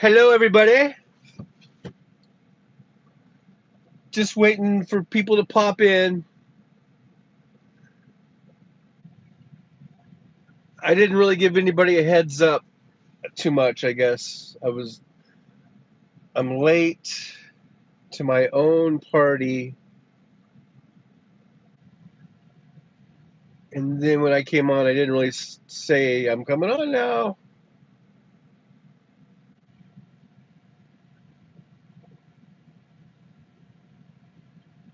Hello, everybody. Just waiting for people to pop in. I didn't really give anybody a heads up too much, I guess. I'm late to my own party. And then when I came on, I didn't really say I'm coming on now.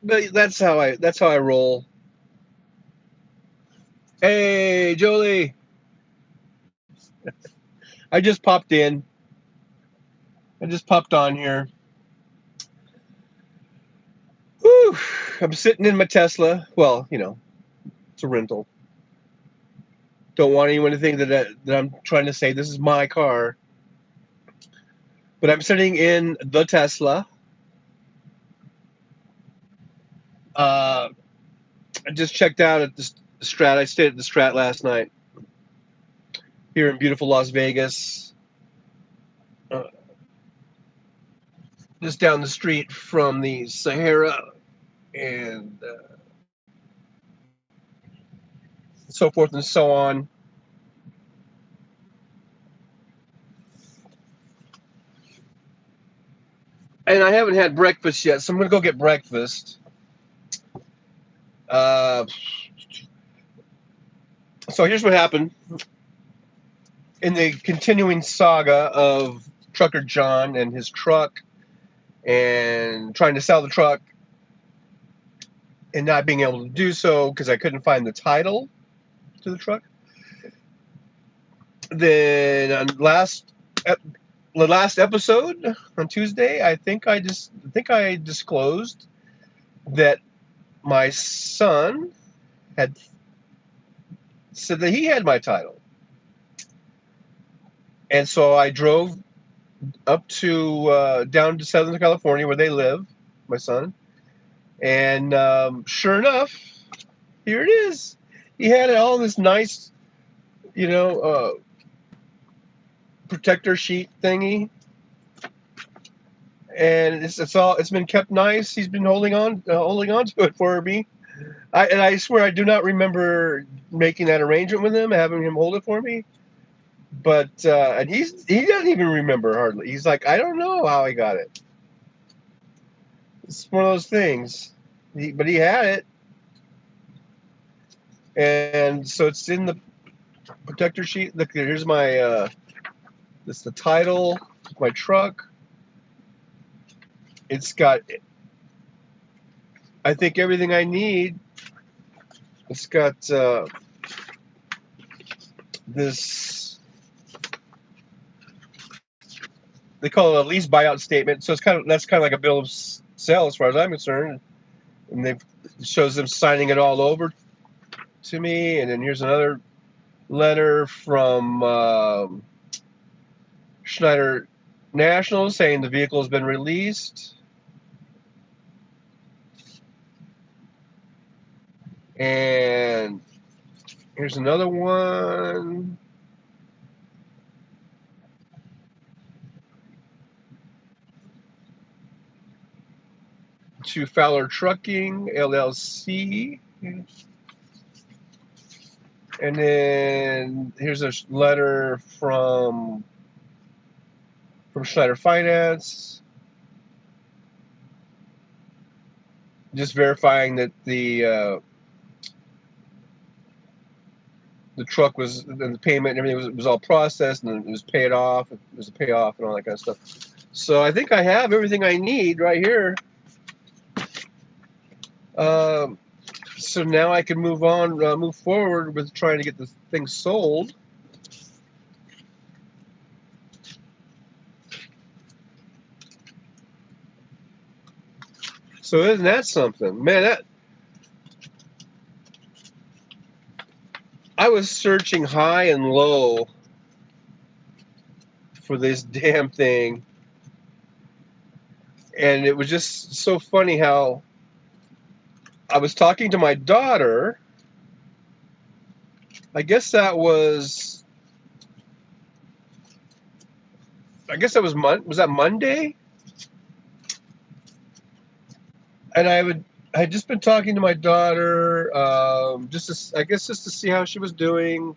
But that's how I roll. Hey, Jolie. I just popped in. I just popped on here. Whew. I'm sitting in my Tesla. Well, it's a rental. Don't want anyone to think that I'm trying to say this is my car. But I'm sitting in the Tesla. Uh, I just checked out at the Strat. I stayed at the Strat last night here in beautiful Las Vegas, uh, just down the street from the Sahara and so forth and so on. And I haven't had breakfast yet, so I'm going to go get breakfast. Uh, so here's what happened in the continuing saga of Trucker John and his truck and trying to sell the truck and not being able to do so because I couldn't find the title to the truck. Then on the last episode on Tuesday, I think I disclosed that my son had said that he had my title, and so I drove up to down to Southern California where they live, my son, and sure enough, here it is. He had it all in this nice, you know, protector sheet thingy, and it's been kept nice. He's been holding on to it for me. I swear I do not remember making that arrangement with him, having him hold it for me. But and he doesn't even remember hardly. He's like, I don't know how I got it. It's one of those things. But he had it, and so it's in the protector sheet. Look, here's my this the title, my truck. It's got, I think, everything I need. It's got this. They call it a lease buyout statement. So that's kind of like a bill of sale as far as I'm concerned. And it shows them signing it all over to me. And then here's another letter from Schneider National saying the vehicle has been released. And here's another one. To Fowler Trucking, LLC. And then here's a letter from Schneider Finance, just verifying that the truck was, the payment and everything was all processed and it was paid off. It was a payoff and all that kind of stuff. So I think I have everything I need right here. So now I can move forward with trying to get this thing sold. So isn't that something, man? I was searching high and low for this damn thing, and it was just so funny how I was talking to my daughter. I guess that was I guess that was that Monday, and I had just been talking to my daughter, I guess just to see how she was doing,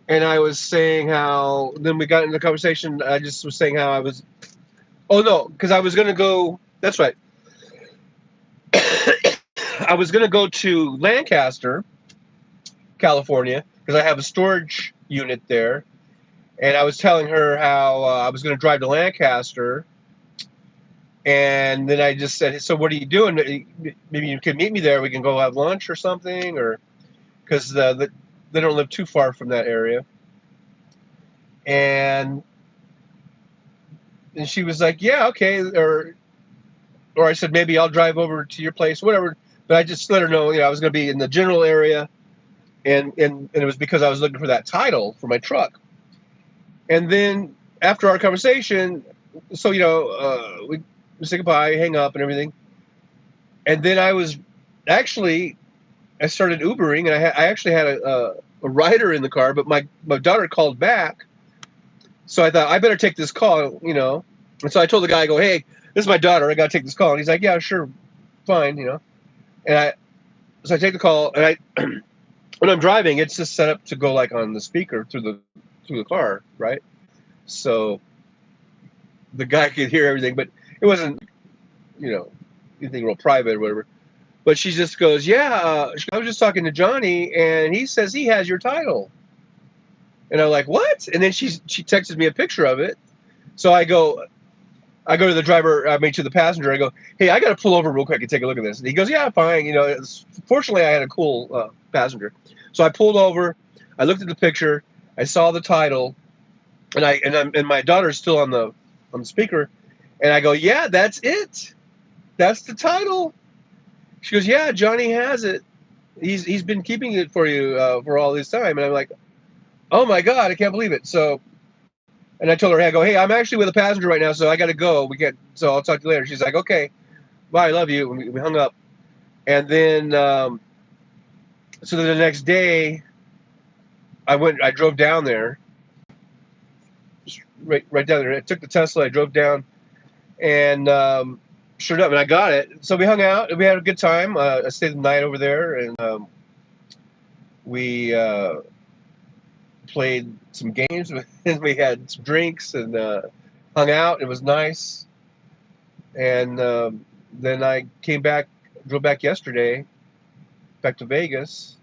and I was saying how. Then we got into the conversation. I just was saying how I was. Oh no, because I was gonna go. That's right. I was gonna go to Lancaster, California, because I have a storage unit there, and I was telling her how I was gonna drive to Lancaster. And then I just said, "So what are you doing? Maybe you can meet me there. We can go have lunch or something, or because they don't live too far from that area." And she was like, "Yeah, okay." Or I said, "Maybe I'll drive over to your place, whatever." But I just let her know, I was going to be in the general area, and it was because I was looking for that title for my truck. And then after our conversation, so we say goodbye, hang up, and everything. And then I started Ubering, and I actually had a rider in the car, but my daughter called back, so I thought I better take this call. And so I told the guy, I go, "Hey, this is my daughter. I got to take this call." And he's like, "Yeah, sure, fine." And so I take the call, and when I'm driving, it's just set up to go like on the speaker through the car, right? So the guy could hear everything, but it wasn't, anything real private or whatever. But she just goes, "Yeah, I was just talking to Johnny, and he says he has your title." And I'm like, "What?" And then she texted me a picture of it. So I go to the driver, to the passenger. I go, "Hey, I got to pull over real quick and take a look at this." And he goes, "Yeah, fine." Fortunately, I had a cool passenger. So I pulled over. I looked at the picture. I saw the title, and my daughter's still on the speaker. And I go, "Yeah, that's it. That's the title." She goes, "Yeah, Johnny has it. He's been keeping it for you for all this time." And I'm like, "Oh my God, I can't believe it." And I told her, "Hey, I go, hey, I'm actually with a passenger right now, so I got to go. So I'll talk to you later." She's like, "Okay, bye, I love you." And we hung up. And then, so then the next day, I drove down there, just right down there. I took the Tesla, I drove down, and sure enough, and I got it. So we hung out, and we had a good time. I stayed the night over there, and we played some games, and we had some drinks, and hung out. It was nice. And then I drove back yesterday, back to Vegas,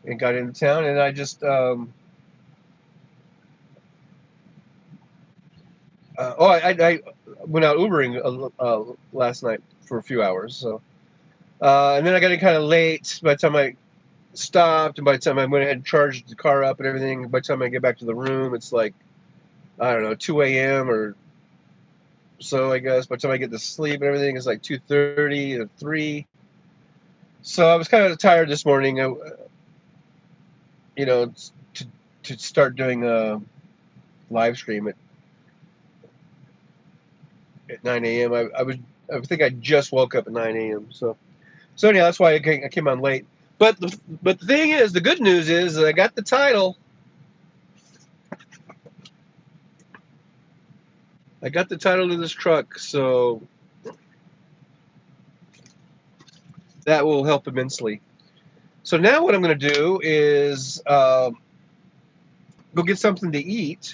and got into town. And I just, I went out Ubering last night for a few hours. So, and then I got in kind of late by the time I stopped, and by the time I went ahead and charged the car up and everything. By the time I get back to the room, it's like, I don't know, 2 a.m. or so, I guess. By the time I get to sleep and everything, it's like 2:30 or 3. So I was kind of tired this morning. You know, to start doing a live stream at 9 a.m. I think I just woke up at 9 a.m. So anyhow, that's why I came on late. But the thing is, the good news is that I got the title. I got the title to this truck, so that will help immensely. So now what I'm going to do is go get something to eat.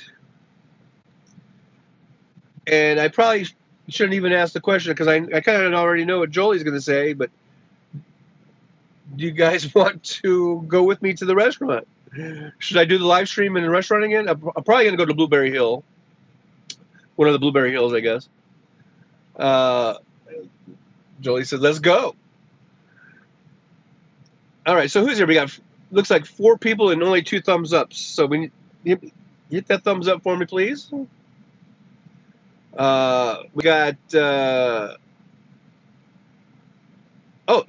And I probably shouldn't even ask the question because I kind of already know what Jolie's going to say. But do you guys want to go with me to the restaurant? Should I do the live stream in the restaurant again? I'm probably going to go to Blueberry Hill, one of the Blueberry Hills, I guess. Uh, Jolie said, "Let's go." All right, so who's here? We got, looks like 4 people and only 2 thumbs up. So hit that thumbs up for me, please. We got,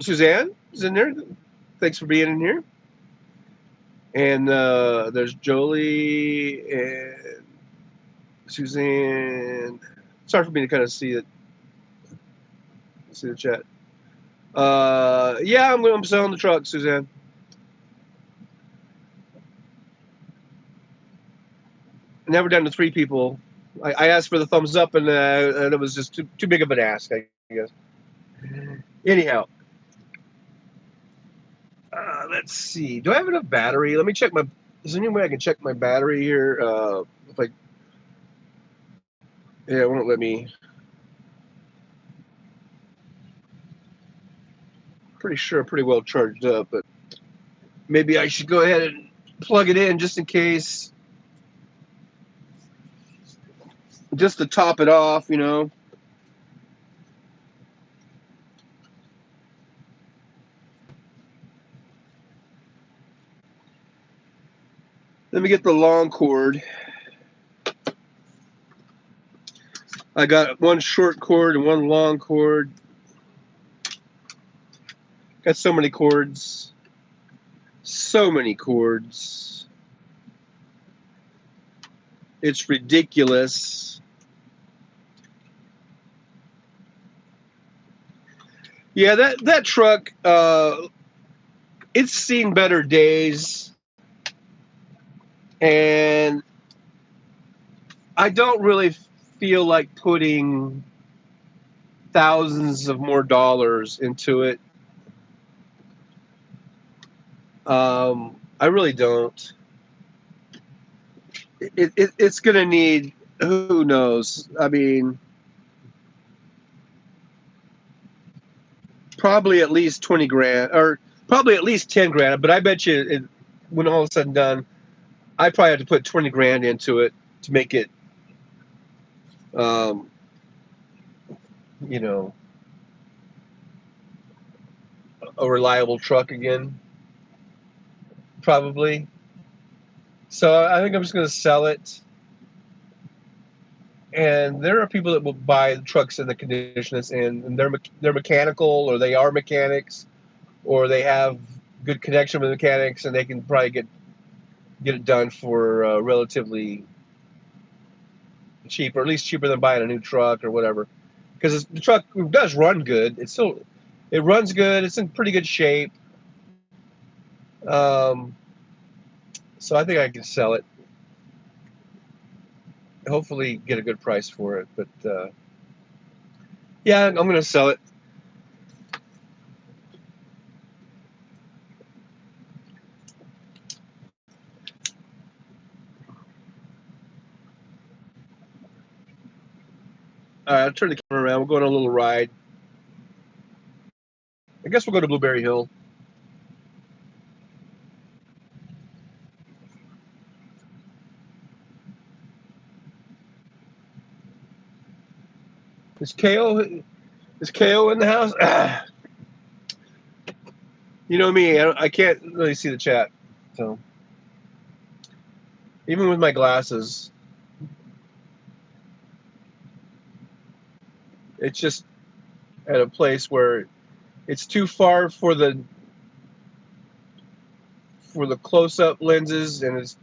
Suzanne is in there. Thanks for being in here. And there's Jolie and Suzanne. Sorry for me to kind of see the chat. Yeah, I'm selling the truck, Suzanne. Never done to 3 people. I asked for the thumbs up, and it was just too big of an ask, I guess. Anyhow, let's see. Do I have enough battery? Let me check my. Is there any way I can check my battery here? If I, yeah, it won't let me. Pretty sure I'm pretty well charged up, but maybe I should go ahead and plug it in just in case, just to top it off, you know. Let me get the long cord. I got one short cord and one long cord. Got so many cords. So many cords. It's ridiculous. Yeah, that truck, it's seen better days, and I don't really feel like putting thousands of more dollars into it. I really don't. It's going to need, who knows? I mean, probably at least 20 grand, or probably at least 10 grand. But I bet you, when all is said and done, I probably have to put 20 grand into it to make it, um, you know, a reliable truck again. Probably. So I think I'm just going to sell it. And there are people that will buy trucks in the condition it's in, and they're mechanical, or they are mechanics, or they have good connection with mechanics, and they can probably get it done for relatively cheap, or at least cheaper than buying a new truck or whatever. Because the truck does run good. It runs good. It's in pretty good shape. Um, so I think I can sell it. Hopefully, get a good price for it. But yeah, I'm going to sell it. All right, I'll turn the camera around. We're going on a little ride. I guess we'll go to Blueberry Hill. Is KO in the house? You know me, I can't really see the chat. So even with my glasses, it's just at a place where it's too far for the close-up lenses, and it's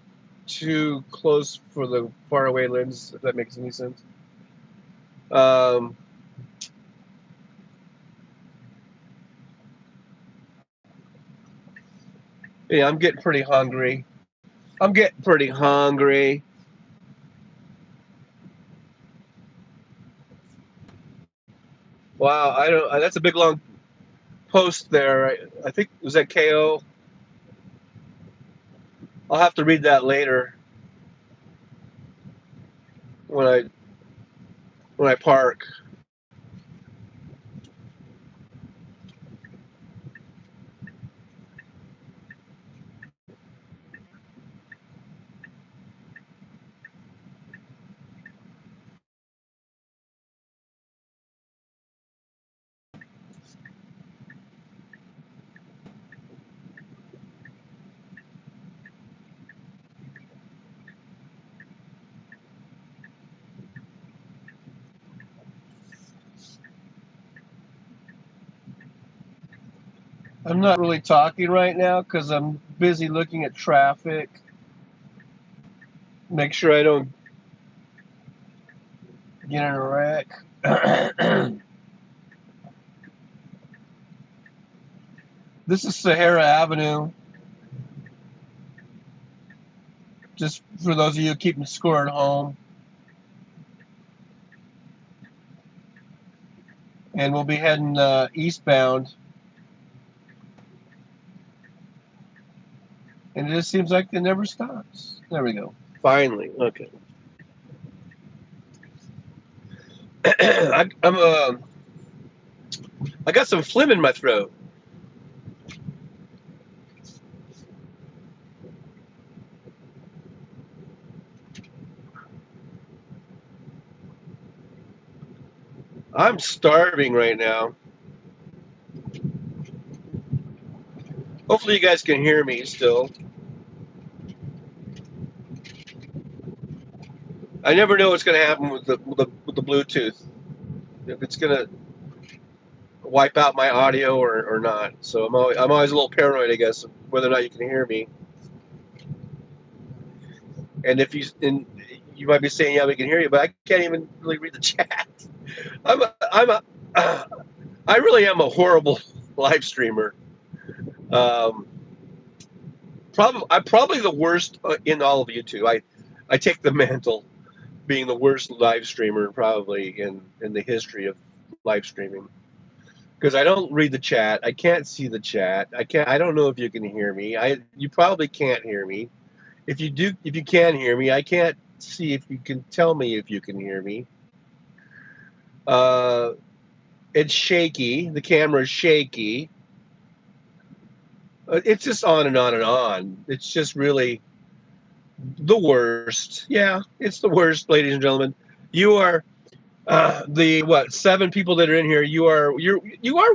too close for the far-away lens. If that makes any sense. Um, yeah, I'm getting pretty hungry. Wow, I don't. That's a big long post there. I think, was that KO? I'll have to read that later when I park. I'm not really talking right now because I'm busy looking at traffic. Make sure I don't get in a wreck. This is Sahara Avenue. just for those of you keeping score at home. And we'll be heading eastbound. And it just seems like it never stops. There we go. Finally. Okay. I got some phlegm in my throat. I'm starving right now. Hopefully you guys can hear me still. I never know what's going to happen with the Bluetooth. If it's going to wipe out my audio or not. So I'm always a little paranoid, I guess, whether or not you can hear me. And if you might be saying, yeah, we can hear you, but I can't even really read the chat. I really am a horrible live streamer. I'm probably the worst in all of YouTube. I take the mantle being the worst live streamer probably in the history of live streaming, because I don't read the chat. I can't see the chat. I don't know if you can hear me. You probably can't hear me. If you can hear me, I can't see if you can tell me if you can hear me. It's shaky. The camera is shaky. It's just on and on and on. It's just really the worst. Yeah, it's the worst, ladies and gentlemen. You are the 7 people that are in here. You are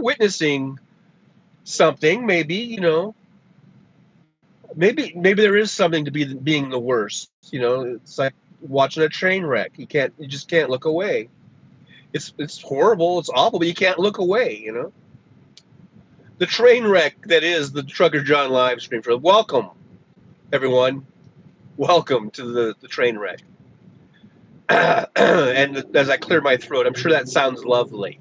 witnessing something. Maybe maybe there is something to being the worst. It's like watching a train wreck. You just can't look away. It's horrible. It's awful, but you can't look away. The train wreck that is the Trucker John live stream. Welcome, everyone. Welcome to the train wreck. And as I clear my throat, I'm sure that sounds lovely.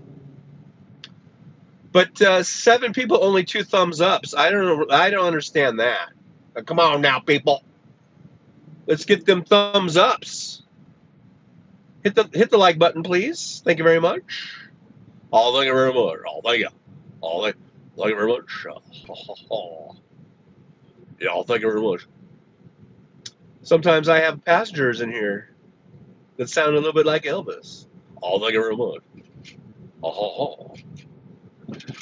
But 7 people, only 2 thumbs ups. I don't know. I don't understand that. Come on now, people. Let's get them thumbs ups. Hit the like button, please. Thank you very much. Oh, thank you very much. Oh, thank you. Oh, thank you very much. Yeah, thank you very much. Sometimes I have passengers in here that sound a little bit like Elvis. Oh, thank you very much. Oh.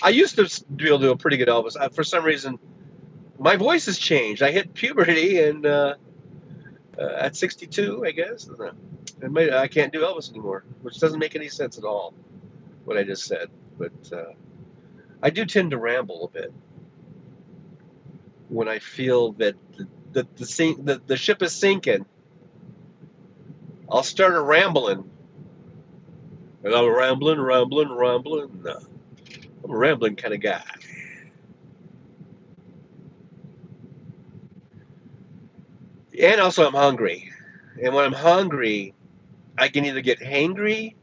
I used to be able to do a pretty good Elvis. For some reason, my voice has changed. I hit puberty, and at 62, I guess, I can't do Elvis anymore, which doesn't make any sense at all, what I just said. But I do tend to ramble a bit when I feel that the ship is sinking. I'll start a rambling. And I'm rambling. No, I'm a rambling kind of guy. And also, I'm hungry. And when I'm hungry, I can either get hangry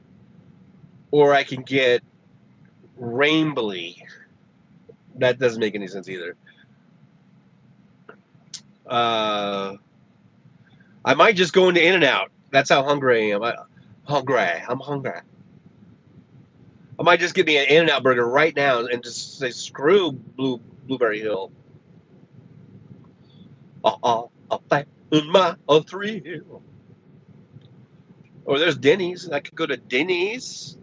or I can get rambly. That doesn't make any sense either. I might just go into In-N-Out. That's how hungry I am. I'm hungry. I might just get me an In-N-Out burger right now and just say, screw Blueberry Hill. I'll fight in my thrill. Or there's Denny's. I could go to Denny's.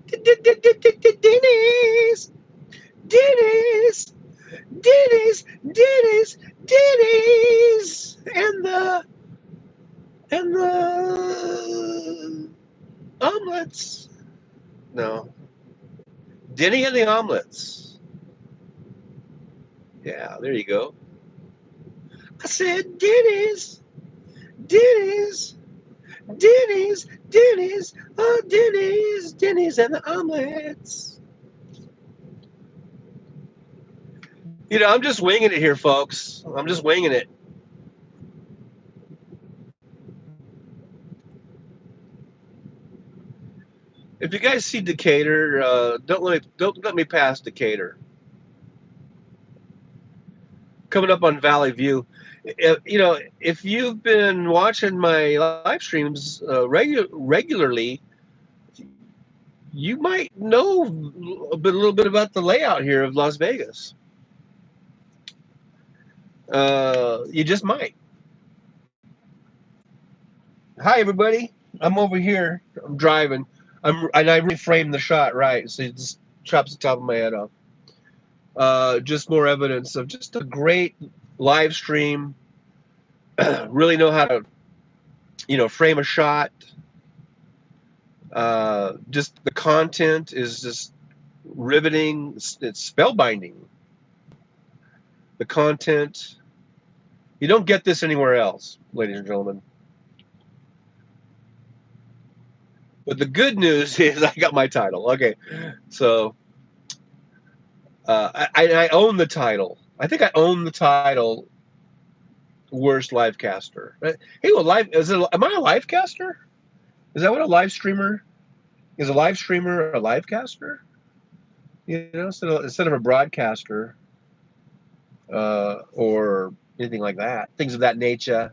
Denny's. Denny's. Denny's. Denny's. Denny's. And the omelets. No. Denny and the omelets. Yeah, there you go. I said Denny's. Denny's. Denny's. Denny's. Oh, Denny's. Denny's and the omelets. I'm just winging it here, folks. I'm just winging it. If you guys see Decatur, don't let me pass Decatur. coming up on Valley View. You know, if you've been watching my live streams regularly, you might know a little bit about the layout here of Las Vegas. You just might. Hi, everybody. I'm over here. I'm driving. And I really framed the shot right, so it just chops the top of my head off. Just more evidence of just a great live stream. Really know how to, frame a shot. Just the content is just riveting. It's spellbinding. The content. You don't get this anywhere else, ladies and gentlemen. But the good news is I got my title. Okay, so I own the title. I think I own the title. Worst live caster. Hey, well, am I a live caster? Is that what a live streamer is? A live streamer a live caster? You know, instead of a broadcaster or anything like that, things of that nature.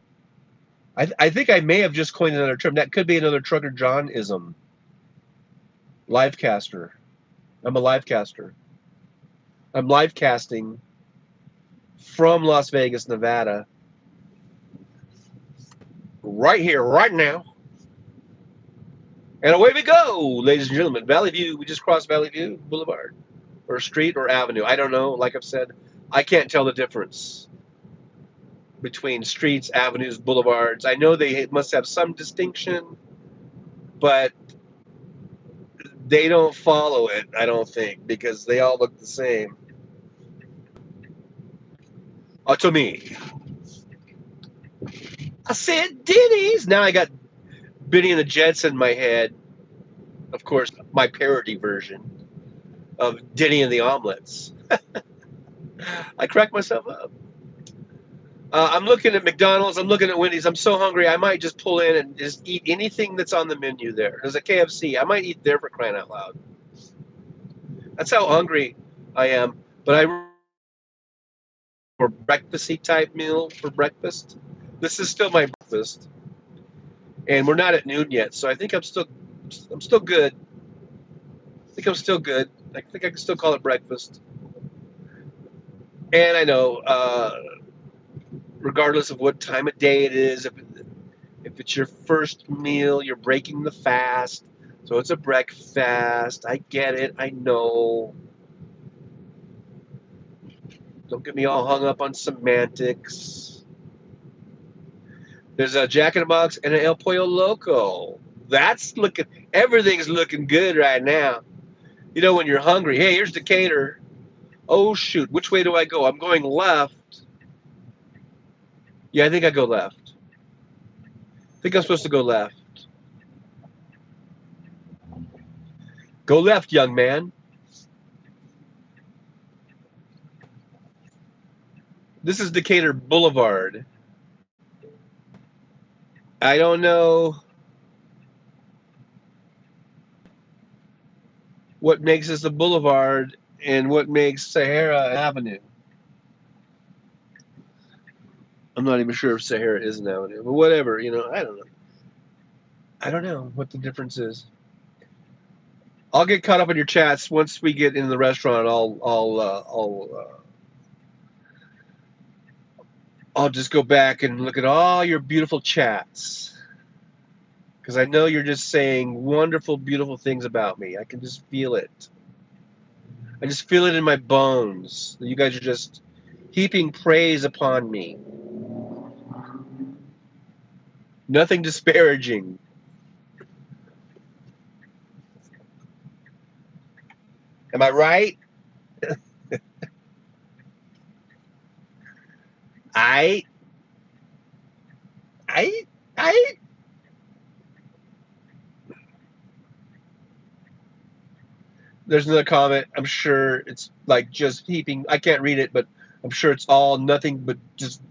I think I may have just coined another term. That could be another Trucker John-ism. Live caster. I'm a live caster. I'm live casting from Las Vegas, Nevada, right here, right now. And away we go, ladies and gentlemen. Valley View. We just crossed Valley View Boulevard, or street, or avenue. I don't know. Like I've said, I can't tell the difference between streets, avenues, boulevards. I know they must have some distinction, but they don't follow it, I don't think, because they all look the same. To me. I said Denny's. Now I got Benny and the Jets in my head. Of course, my parody version of Denny and the Omelets. I cracked myself up. I'm looking at McDonald's. I'm looking at Wendy's. I'm so hungry. I might just pull in and just eat anything that's on the menu there. There's a KFC. I might eat there for crying out loud. That's how hungry I am. But I for breakfasty type meal for breakfast. This is still my breakfast, and we're not at noon yet. So I think I'm still good. I think I'm still good. I think I can still call it breakfast. And I know, regardless of what time of day it is, if it's your first meal, you're breaking the fast. So it's a breakfast. I get it. I know. Don't get me all hung up on semantics. There's a Jack in the Box and an El Pollo Loco. Everything's looking good right now. You know, when you're hungry, hey, here's Decatur. Oh, shoot, which way do I go? I'm going left. Yeah, I think I go left. I think I'm supposed to go left. Go left, young man. This is Decatur Boulevard. I don't know what makes this a boulevard and what makes Sahara an avenue. I'm not even sure if Sahara is an avenue, but whatever, I don't know. I don't know what the difference is. I'll get caught up in your chats once we get in the restaurant. I'll just go back and look at all your beautiful chats, because I know you're just saying wonderful, beautiful things about me. I can just feel it. I just feel it in my bones that you guys are just heaping praise upon me. Nothing disparaging. Am I right? I. There's another comment. I'm sure it's like just heaping. I can't read it, but I'm sure it's all nothing but just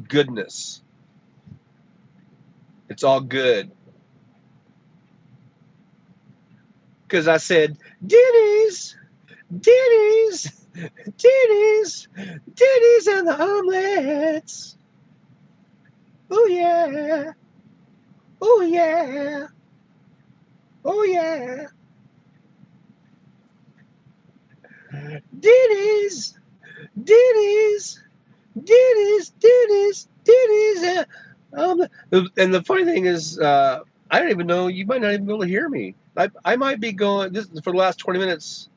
goodness. It's all good. Because I said, Denny's. Titties, titties and the omelets. Oh yeah, oh yeah, oh yeah. Ditties, ditties, ditties, ditties, ditties. And the funny thing is, I don't even know. You might not even be able to hear me. I might be going this for the last 20 minutes,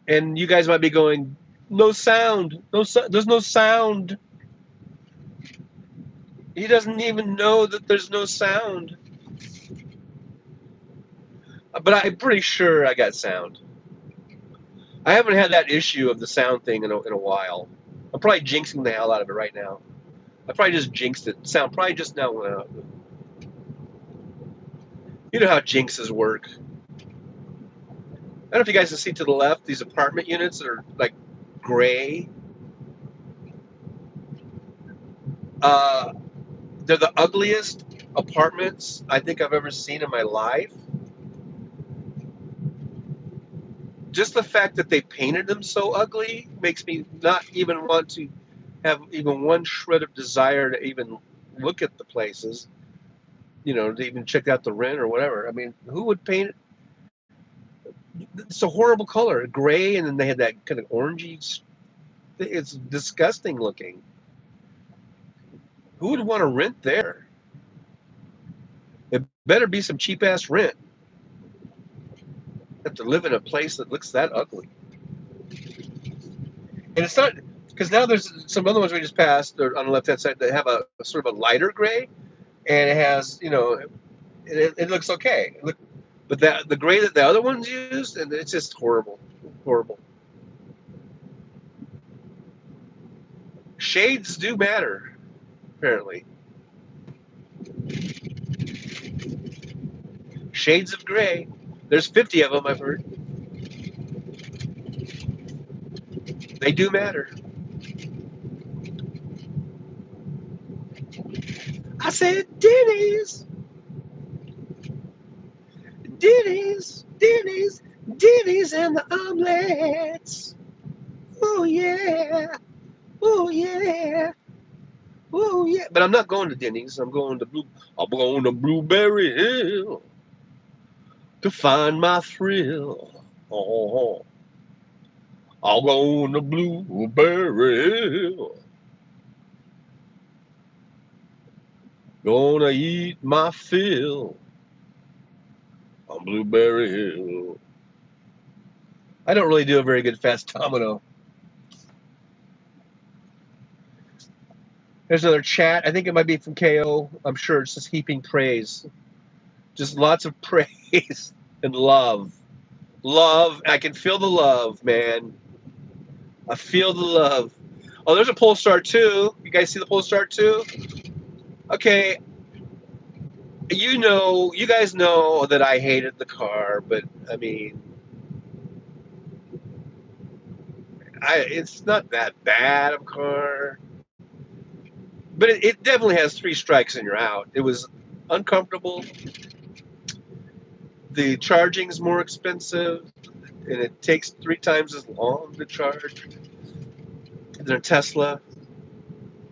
and you guys might be going, no sound, there's no sound. He doesn't even know that there's no sound. But I'm pretty sure I got sound. I haven't had that issue of the sound thing in a while. I'm probably jinxing the hell out of it right now. I probably just jinxed it. Sound probably just now went out. You know how jinxes work. I don't know if you guys can see to the left these apartment units that are like gray. Uh, they're the ugliest apartments I think I've ever seen in my life. Just the fact that they painted them so ugly makes me not even want to have even one shred of desire to even look at the places, to even check out the rent or whatever. I mean, who would paint it? It's a horrible color, gray, and then they had that kind of orangey. It's disgusting looking. Who would want to rent there? It better be some cheap ass rent. Have to live in a place that looks that ugly. And it's not because now there's some other ones we just passed on the left hand side that have a sort of a lighter gray, and it has it looks okay. But the gray that the other ones used, and it's just horrible, horrible. Shades do matter, apparently. Shades of gray. There's 50 of them, I've heard. They do matter. I said Denny's, Denny's, Denny's, Denny's, and the omelets. Oh yeah, oh yeah, oh yeah. But I'm not going to Denny's. I'm going to Blueberry Hill to find my thrill. Oh, I'll go to Blueberry Hill. Gonna eat my fill on Blueberry Hill. I don't really do a very good fast domino. There's another chat. I think it might be from KO. I'm sure it's just heaping praise. Just lots of praise and love. Love. I can feel the love, man. I feel the love. Oh, there's a Polestar 2. You guys see the Polestar 2? Okay. You guys know that I hated the car, but I mean, it's not that bad of a car. But it definitely has three strikes and you're out. It was uncomfortable. The charging's more expensive, and it takes 3 times as long to charge than a Tesla.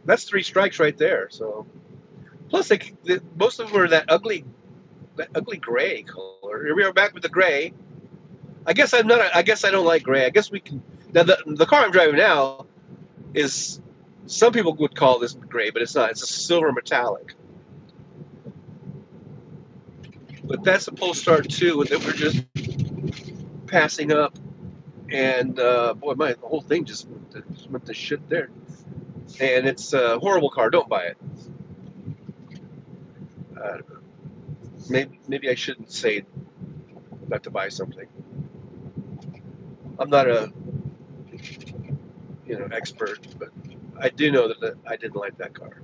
That's three strikes right there. So, plus most of them are that ugly gray color. Here we are back with the gray. I guess I'm not. I guess I don't like gray. I guess we can. Now the car I'm driving now is. Some people would call this gray, but it's not. It's a silver metallic. But that's the Polestar 2 that we're just passing up. And boy, the whole thing just went to shit there. And it's a horrible car. Don't buy it. Uh, maybe I shouldn't say not to buy something. I'm not a expert, but I do know that I didn't like that car.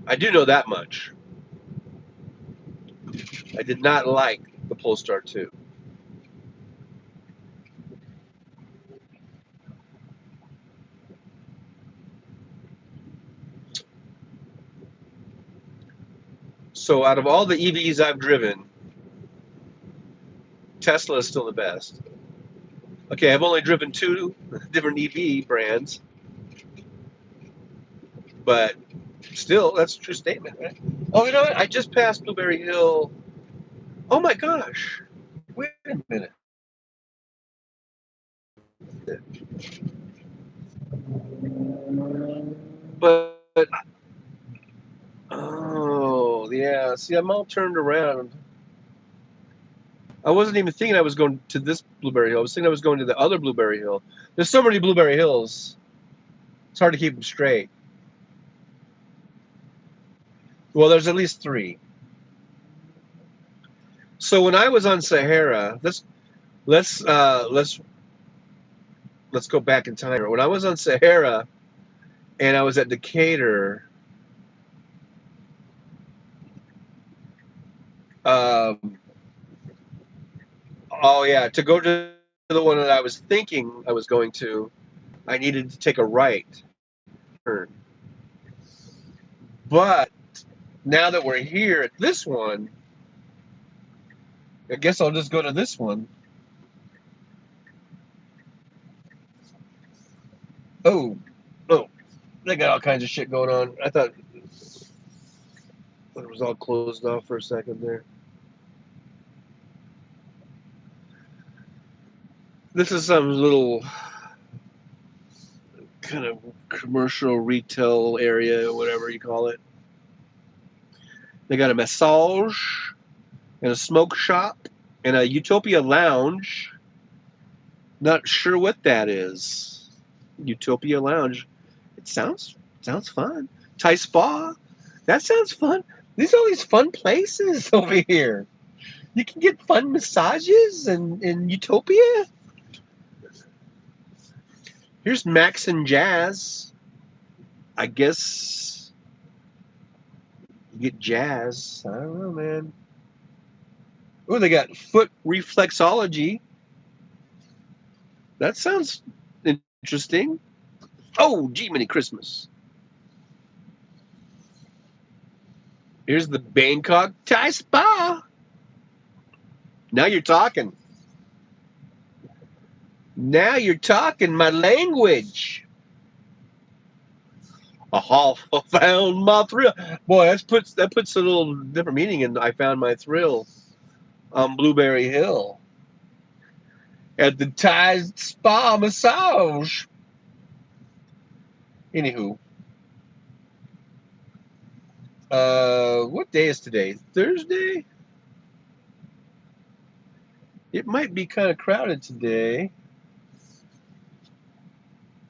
I do know that much. I did not like the Polestar 2. So out of all the EVs I've driven, Tesla is still the best. Okay, I've only driven 2 different EV brands, but still, that's a true statement, right? Oh, you know what? I just passed Blueberry Hill. Oh my gosh! Wait a minute. But oh yeah, see, I'm all turned around. I wasn't even thinking I was going to this Blueberry Hill. I was thinking I was going to the other Blueberry Hill. There's so many Blueberry Hills. It's hard to keep them straight. Well, there's at least 3. So when I was on Sahara, let's uh, let's let's go back in time. When I was on Sahara and I was at Decatur, um, oh yeah, to go to the one that I was thinking I was going to, I needed to take a right turn. But now that we're here at this one, I guess I'll just go to this one. Oh, oh, they got all kinds of shit going on. I thought it was all closed off for a second there. This is some little kind of commercial retail area, whatever you call it. They got a massage and a smoke shop and a Utopia lounge. Not sure what that is. Utopia lounge. It sounds fun. Thai spa. That sounds fun. These are all these fun places over here. You can get fun massages in Utopia. Here's Max and Jazz. I guess you get jazz. I don't know, man. Oh, they got foot reflexology. That sounds interesting. Oh, gee, many Christmas. Here's the Bangkok Thai Spa. Now you're talking. Now you're talking my language. I found my thrill. Boy, that puts a little different meaning in I found my thrill on Blueberry Hill at the Thai Spa Massage. Anywho, what day is today? Thursday? It might be kind of crowded today.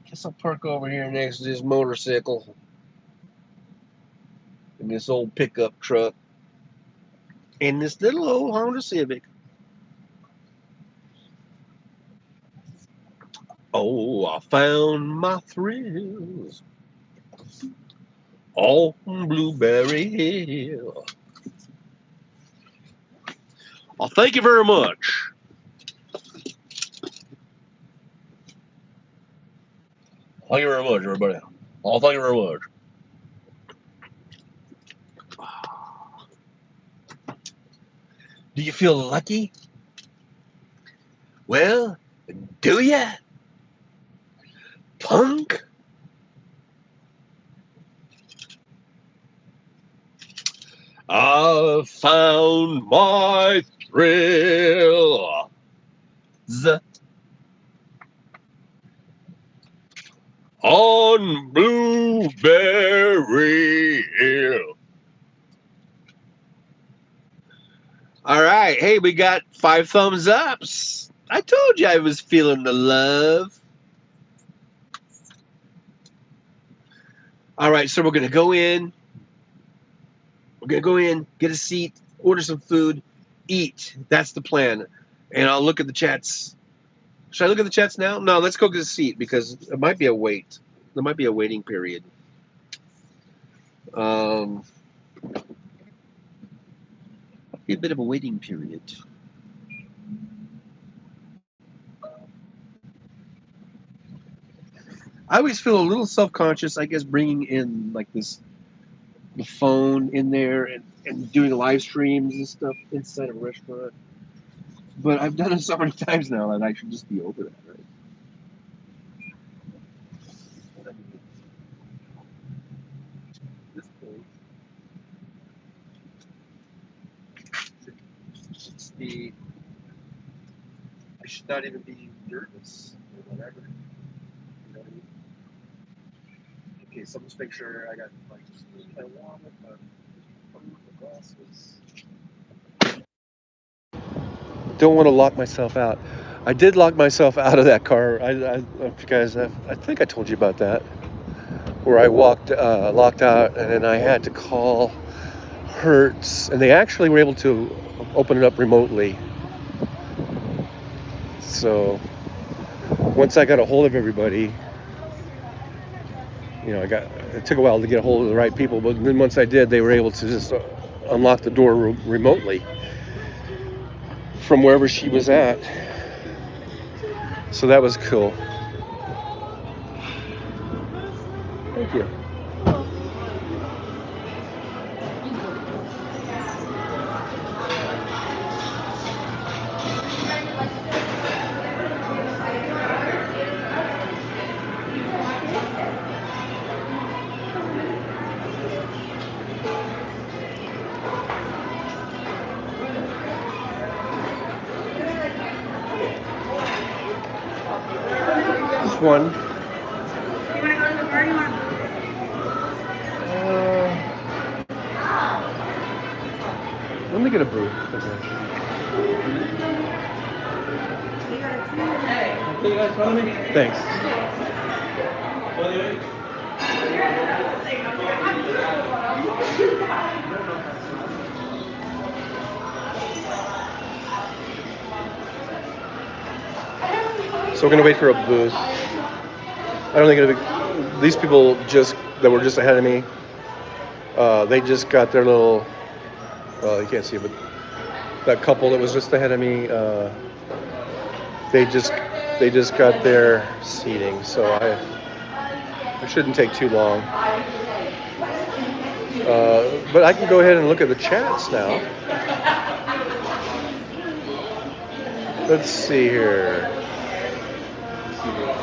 Guess I'll park over here next to this motorcycle and this old pickup truck and this little old Honda Civic. Oh, I found my thrills on Blueberry Hill. Well, thank you very much. Thank you very much, everybody. Oh, thank you very much. Do you feel lucky? Well, do ya, punk? I found my thrill on Blueberry Hill. All right. Hey, we got 5 thumbs ups. I told you I was feeling the love. All right. So we're going to go in. We're going to go in, get a seat, order some food, eat. That's the plan. And I'll look at the chats. Should I look at the chats now? No, let's go get a seat because it might be a wait. There might be a waiting period. Be a bit of a waiting period. I always feel a little self-conscious, I guess, bringing in like the phone in there and doing live streams and stuff inside a restaurant. But I've done it so many times now that I should just be over that, right? At this point, it's the I should not even be nervous or whatever. You know what I mean? Okay, so let's make sure I got my water, my glasses. Don't want to lock myself out. I did lock myself out of that car. You guys, I think I told you about that, where I locked out, and then I had to call Hertz, and they actually were able to open it up remotely. So once I got a hold of everybody, it took a while to get a hold of the right people, but then once I did, they were able to just unlock the door remotely from wherever she was at. So that was cool. Thank you. Just one. Let me get a booth. Thanks. So we're gonna wait for a booth. I don't think these people that were just ahead of me. They just got their little. Well, you can't see it, but that couple that was just ahead of me. They just got their seating, so it shouldn't take too long. But I can go ahead and look at the chats now. Let's see here.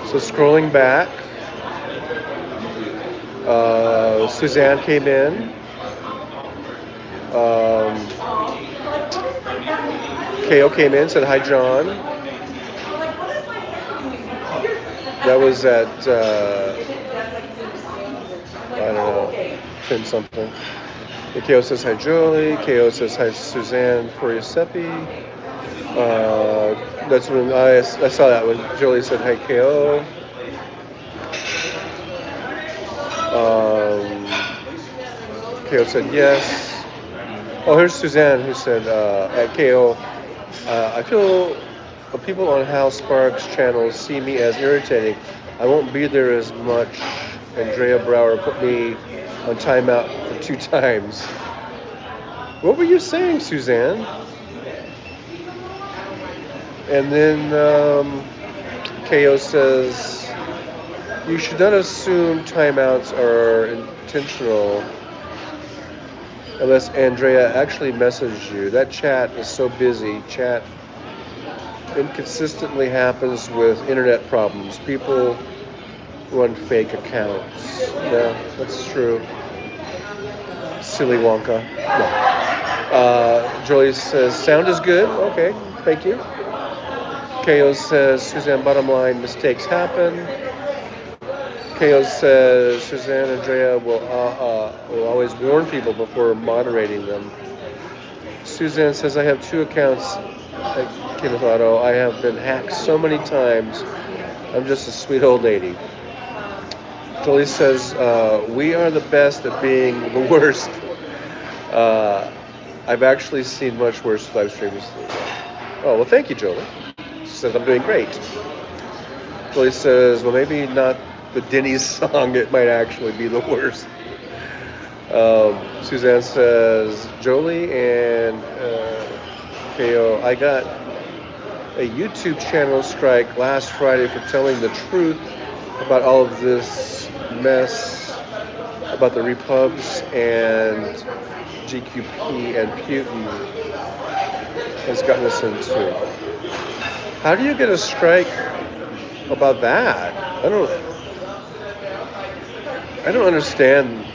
So scrolling back, Suzanne came in. KO came in, said hi, John. That was at I don't know, Tim something. And KO says hi, Jolie. KO says hi, Suzanne for Giuseppe. That's when I saw that when Jolie said hi, KO. KO said yes. Oh, here's Suzanne who said at KO, I feel the people on Hal Sparks' channel see me as irritating. I won't be there as much. Andrea Brower put me on timeout for 2 times. What were you saying, Suzanne? And then KO says, you should not assume timeouts are intentional unless Andrea actually messaged you. That chat is so busy. Chat inconsistently happens with internet problems. People run fake accounts. Yeah, that's true. Silly Wonka. No. Jolie says, sound is good. Okay, thank you. KO says, Suzanne, bottom line, mistakes happen. KO says, Suzanne and Andrea will always warn people before moderating them. Suzanne says, I have 2 accounts at Kenneth Auto. I have been hacked so many times. I'm just a sweet old lady. Jolie says, we are the best at being the worst. I've actually seen much worse live streams. Oh, well, thank you, Jolie. She says, I'm doing great. Jolie says, well, maybe not the Denny's song. It might actually be the worst. Suzanne says, Jolie and KO, I got a YouTube channel strike last Friday for telling the truth about all of this mess about the repubs, and GQP and Putin has gotten us into. How do you get a strike about that? I don't understand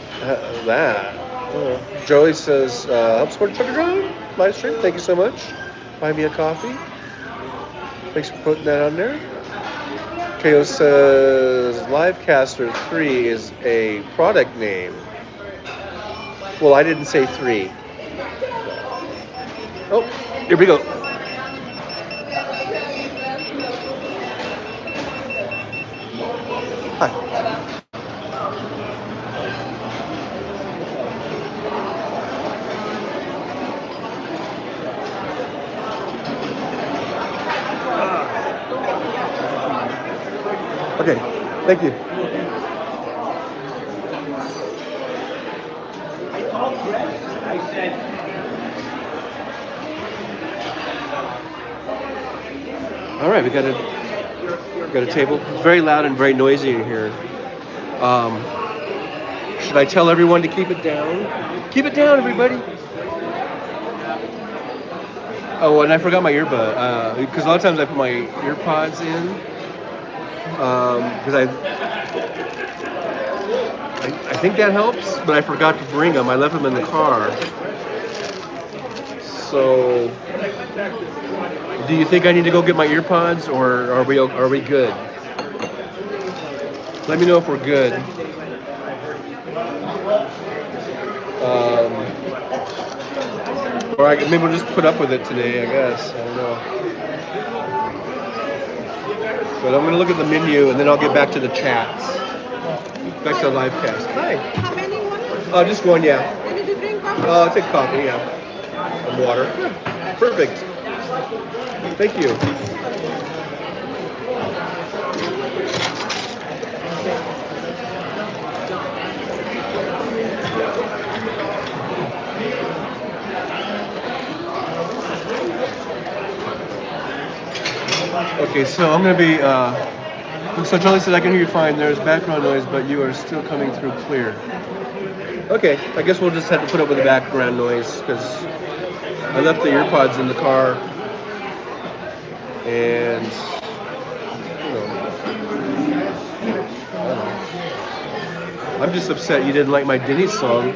that. Joey says, help support Trucker Drive live stream. Thank you so much. Buy me a coffee. Thanks for putting that on there. KO says Livecaster 3 is a product name. Well, I didn't say 3. Oh, here we go. Hi. Okay, thank you. All right, we got a table. It's very loud and very noisy in here. Um, should I tell everyone to keep it down? Keep it down, everybody. Oh, and I forgot my earbud. Because a lot of times I put my earpods in. Because I think that helps, but I forgot to bring them. I left them in the car. So, do you think I need to go get my earpods, or are we good? Let me know if we're good. Or maybe we'll just put up with it today. I guess I don't know. But I'm gonna look at the menu and then I'll get back to the chats. Back to the live cast. Hi. How many one? Just one, yeah. And did you drink coffee? I'll take coffee, yeah. And water. Yeah. Perfect. Thank you. Okay, so I'm gonna be. So Charlie said I can hear you fine. There's background noise, but you are still coming through clear. Okay, I guess we'll just have to put up with the background noise because I left the earpods in the car, and I don't know. I'm just upset you didn't like my Denny's song.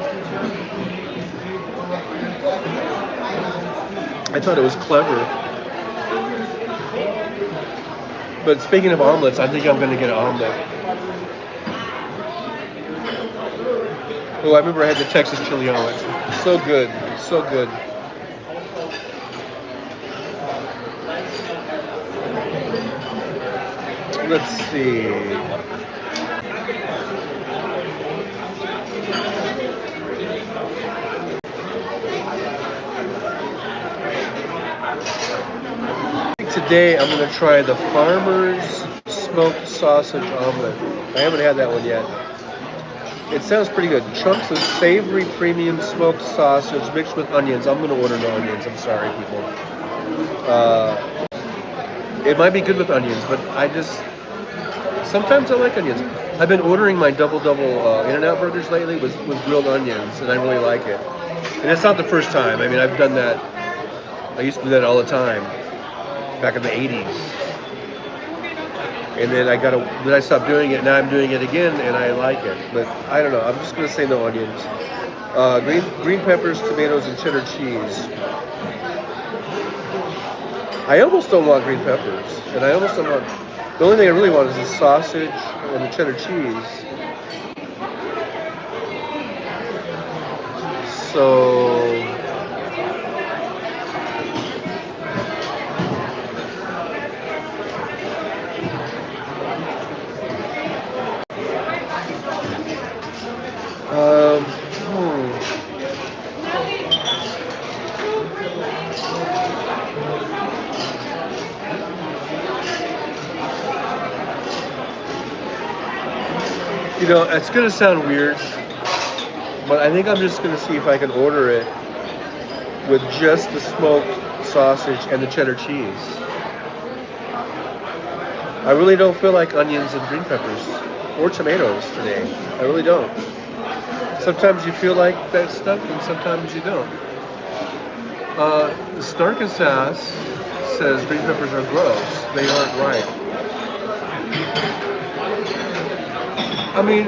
I thought it was clever. But speaking of omelets, I think I'm going to get an omelet. Oh, I remember I had the Texas chili omelet. So good. So good. Let's see. Today I'm going to try the Farmer's Smoked Sausage Omelet. I haven't had that one yet. It sounds pretty good. Chunks of savory premium smoked sausage mixed with onions. I'm going to order no onions. I'm sorry, people. It might be good with onions, but sometimes I like onions. I've been ordering my double In-N-Out burgers lately with grilled onions, and I really like it. And it's not the first time. I mean, I've done that. I used to do that all the time back in the 80s. And then I stopped doing it. Now I'm doing it again, and I like it. But I don't know. I'm just gonna say no onions. Green peppers, tomatoes, and cheddar cheese. I almost don't want green peppers, and I almost don't want. The only thing I really want is the sausage and the cheddar cheese. So Um, it's gonna sound weird, but I think I'm just gonna see if I can order it with just the smoked sausage and the cheddar cheese. I really don't feel like onions and green peppers or tomatoes today. I really don't. Sometimes you feel like that stuff, and sometimes you don't. Snarkasass says green peppers are gross. They aren't right. I mean,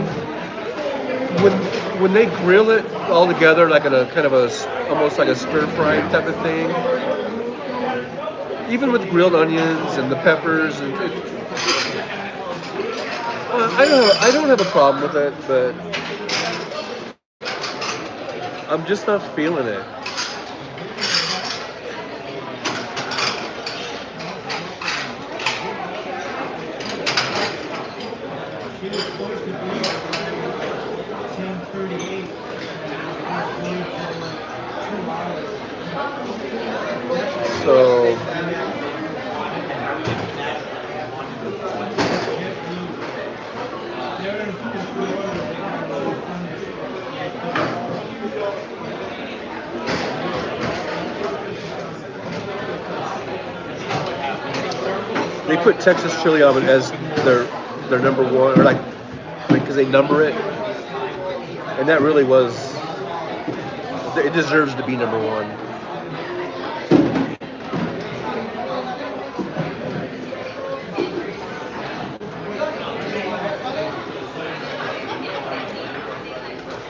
when when they grill it all together, like in a kind of almost like a stir fry type of thing, even with grilled onions and the peppers, and I don't have a problem with it, but I'm just not feeling it. So they put Texas chili on it as their number one, or like because they number it, and that really was. It deserves to be number one.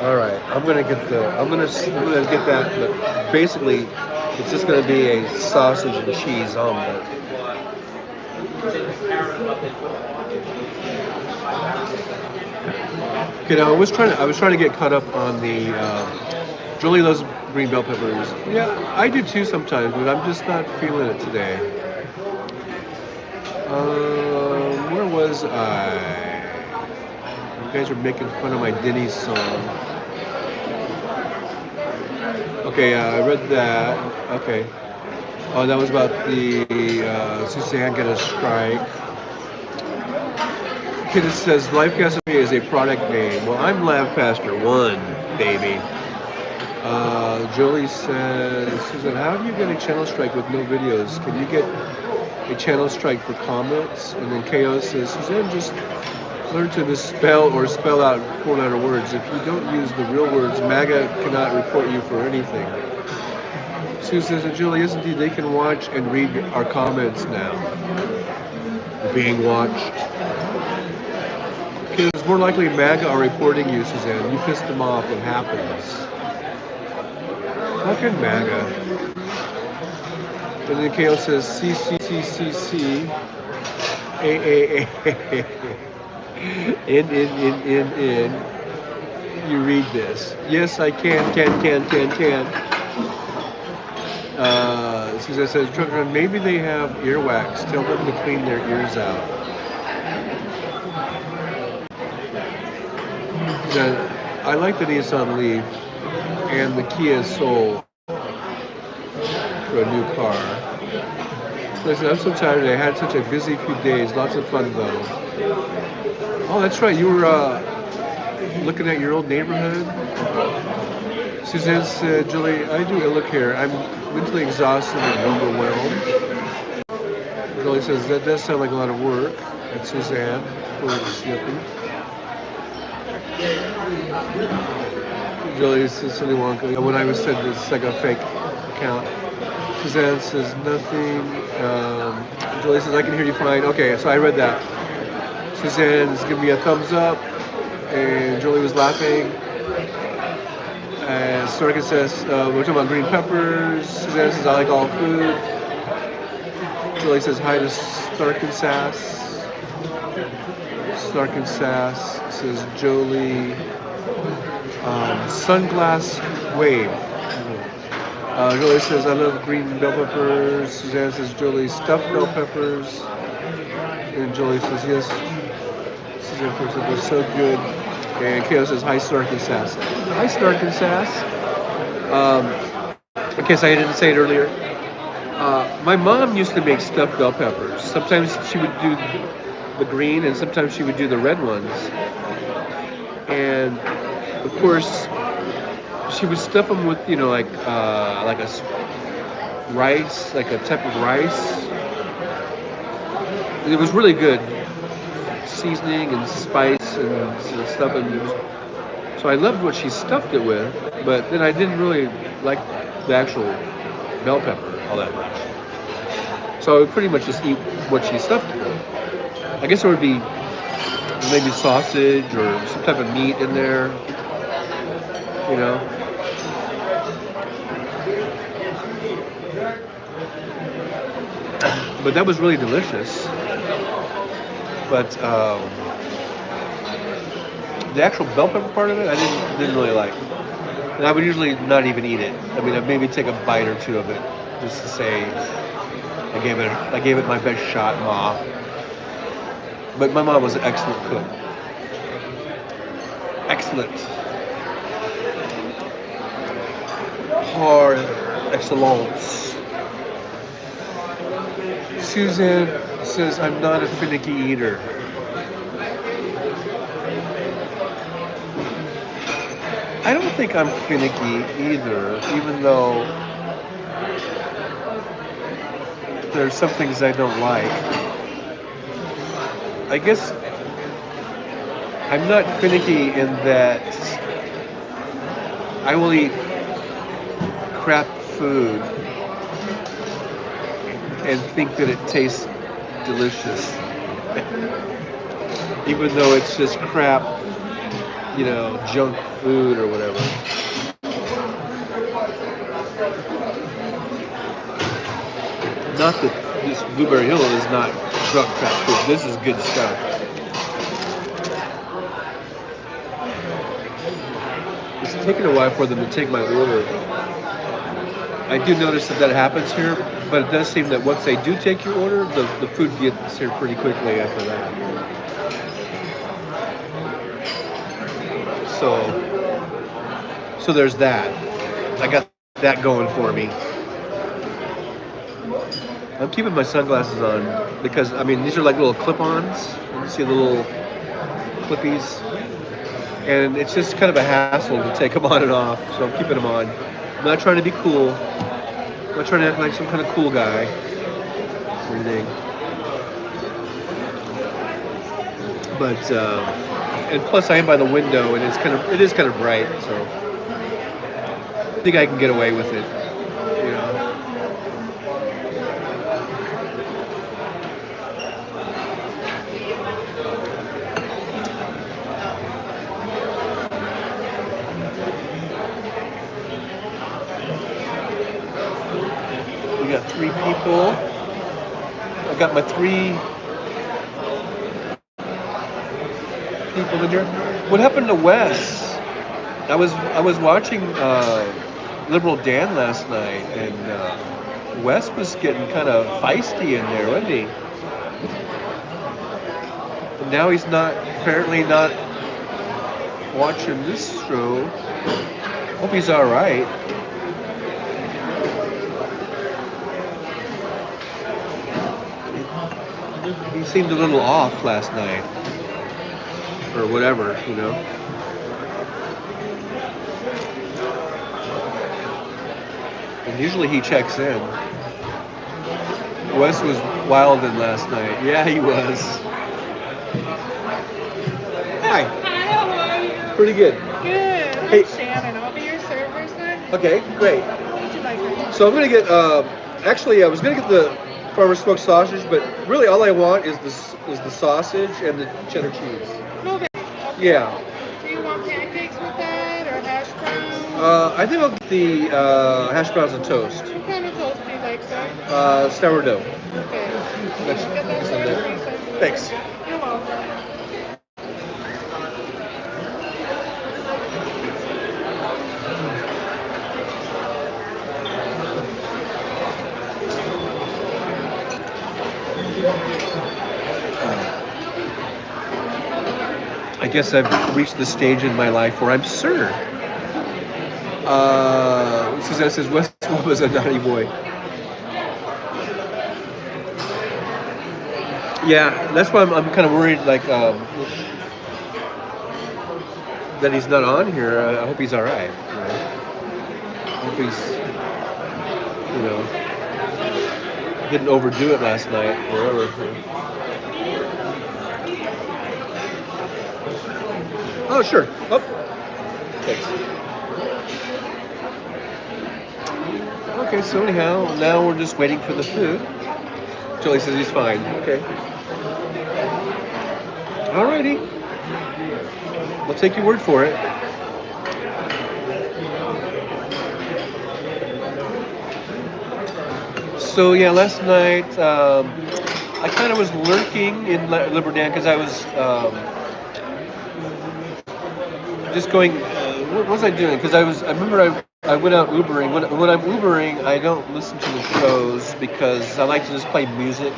All right, I'm gonna get that, but basically, it's just gonna be a sausage and cheese omelet. Okay, now I was trying to get caught up on the. Julie loves green bell peppers. Yeah, I do too sometimes, but I'm just not feeling it today. Where was I? You guys are making fun of my Denny's song. Okay, I read that. Okay. Oh, that was about the Suzanne get a strike. Kid says Life Cafe is a product name. Well, I'm Lab Pastor 1, baby. Jolie says, Susan, how do you get a channel strike with no videos? Can you get a channel strike for comments? And then KO says, Suzanne, just learn to misspell or spell out four-letter words. If you don't use the real words, MAGA cannot report you for anything. Sue says, and Julie, yes, indeed, they can watch and read our comments now. Being watched. Because more likely MAGA are reporting you, Suzanne. You pissed them off. What happens? Fucking MAGA. And then KO says, CCCCC, AAA, in. You read this. Yes, I can. Suzanne says, maybe they have earwax. Tell them to clean their ears out. I like the Nissan Leaf and the Kia Soul for a new car. Listen, I'm so tired today. I had such a busy few days. Lots of fun though. Oh, that's right. You were looking at your old neighborhood. Suzanne said, Julie, I do ill look here. I'm mentally exhausted and overwhelmed. Julie says, that does sound like a lot of work. That's Suzanne for snipping. Julie says, Silly Wonka. When I was said this, like a fake account. Suzanne says, nothing. Julie says, I can hear you fine. Okay, so I read that. Suzanne's giving me a thumbs up. And Julie was laughing. And Storkin says, we're talking about green peppers. Suzanne says, I like all food. Julie says, hi to Starkin Sass. Starkin Sass says, Jolie. Sunglass Wave. Julie says, I love green bell peppers. Suzanne says, Jolie, stuffed bell peppers. And Jolie says, yes. Suzanne says, they're so good. And Kayla says, hi, Starkin Sass. Hi, Starkin Sass. In case I didn't say it earlier, my mom used to make stuffed bell peppers. Sometimes she would do the green, and sometimes she would do the red ones. And of course, she would stuff them with, like a rice, like a type of rice. It was really good, seasoning and spice and stuff. And so I loved what she stuffed it with, but then I didn't really like the actual bell pepper all that much. So I would pretty much just eat what she stuffed it with. I guess there would be maybe sausage or some type of meat in there, you know. But that was really delicious. But the actual bell pepper part of it, I didn't really like. And I would usually not even eat it. I mean, I'd maybe take a bite or two of it, just to say I gave it my best shot, Ma. But my mom was an excellent cook. Excellent. Par excellence. Susan says I'm not a finicky eater. I don't think I'm finicky either, even though there's some things I don't like. I guess I'm not finicky in that I will eat crap food and think that it tastes delicious, even though it's just crap, junk food or whatever. Not that this Blueberry Hill is not junk crap food. This is good stuff. It's taken a while for them to take my order. I do notice that happens here, but it does seem that once they do take your order, the food gets here pretty quickly after that. So there's that. I got that going for me. I'm keeping my sunglasses on because, I mean, these are like little clip-ons. You see the little clippies? And it's just kind of a hassle to take them on and off, so I'm keeping them on. I'm not trying to be cool. I'm not trying to act like some kind of cool guy or anything. But, and plus I am by the window and it is kind of bright, so I think I can get away with it, you know. We got 3 people. I got my 3 people in here. What happened to Wes? I was watching Liberal Dan last night, and Wes was getting kind of feisty in there, wasn't he? And now he's apparently not watching this show. Hope he's all right. He seemed a little off last night, or whatever, you know. And usually he checks in. Wes was wildin' last night. Yeah, he was. Hi. Hi, how are you? Pretty good. Good. Hey. I'm Shannon. I'll be your server, sir. Okay, great. What would you like, honey? So I'm gonna get. Actually, I was gonna get the farmer smoked sausage, but really all I want is the sausage and the cheddar cheese. Okay. Yeah. Do you want pancakes with that or hash browns? I think I'll get the hash browns and toast. What kind of toast do you like, sir? Sourdough. Okay. That's Get that in there. started, please. Thanks. You're welcome. I guess I've reached the stage in my life where I'm Sir. Susanna says Wes was a naughty boy. Yeah, that's why I'm kind of worried, like, that he's not on here. I hope he's all right. You know? I hope he's, didn't overdo it last night or whatever. Oh, sure. Oh, thanks. Okay, so anyhow, now we're just waiting for the food. Joey says he's fine. Okay. Alrighty. We'll take your word for it. So yeah, last night I kind of was lurking in Liberdan because I was just going. What was I doing? Because I remember I went out Ubering. When I'm Ubering, I don't listen to the shows because I like to just play music.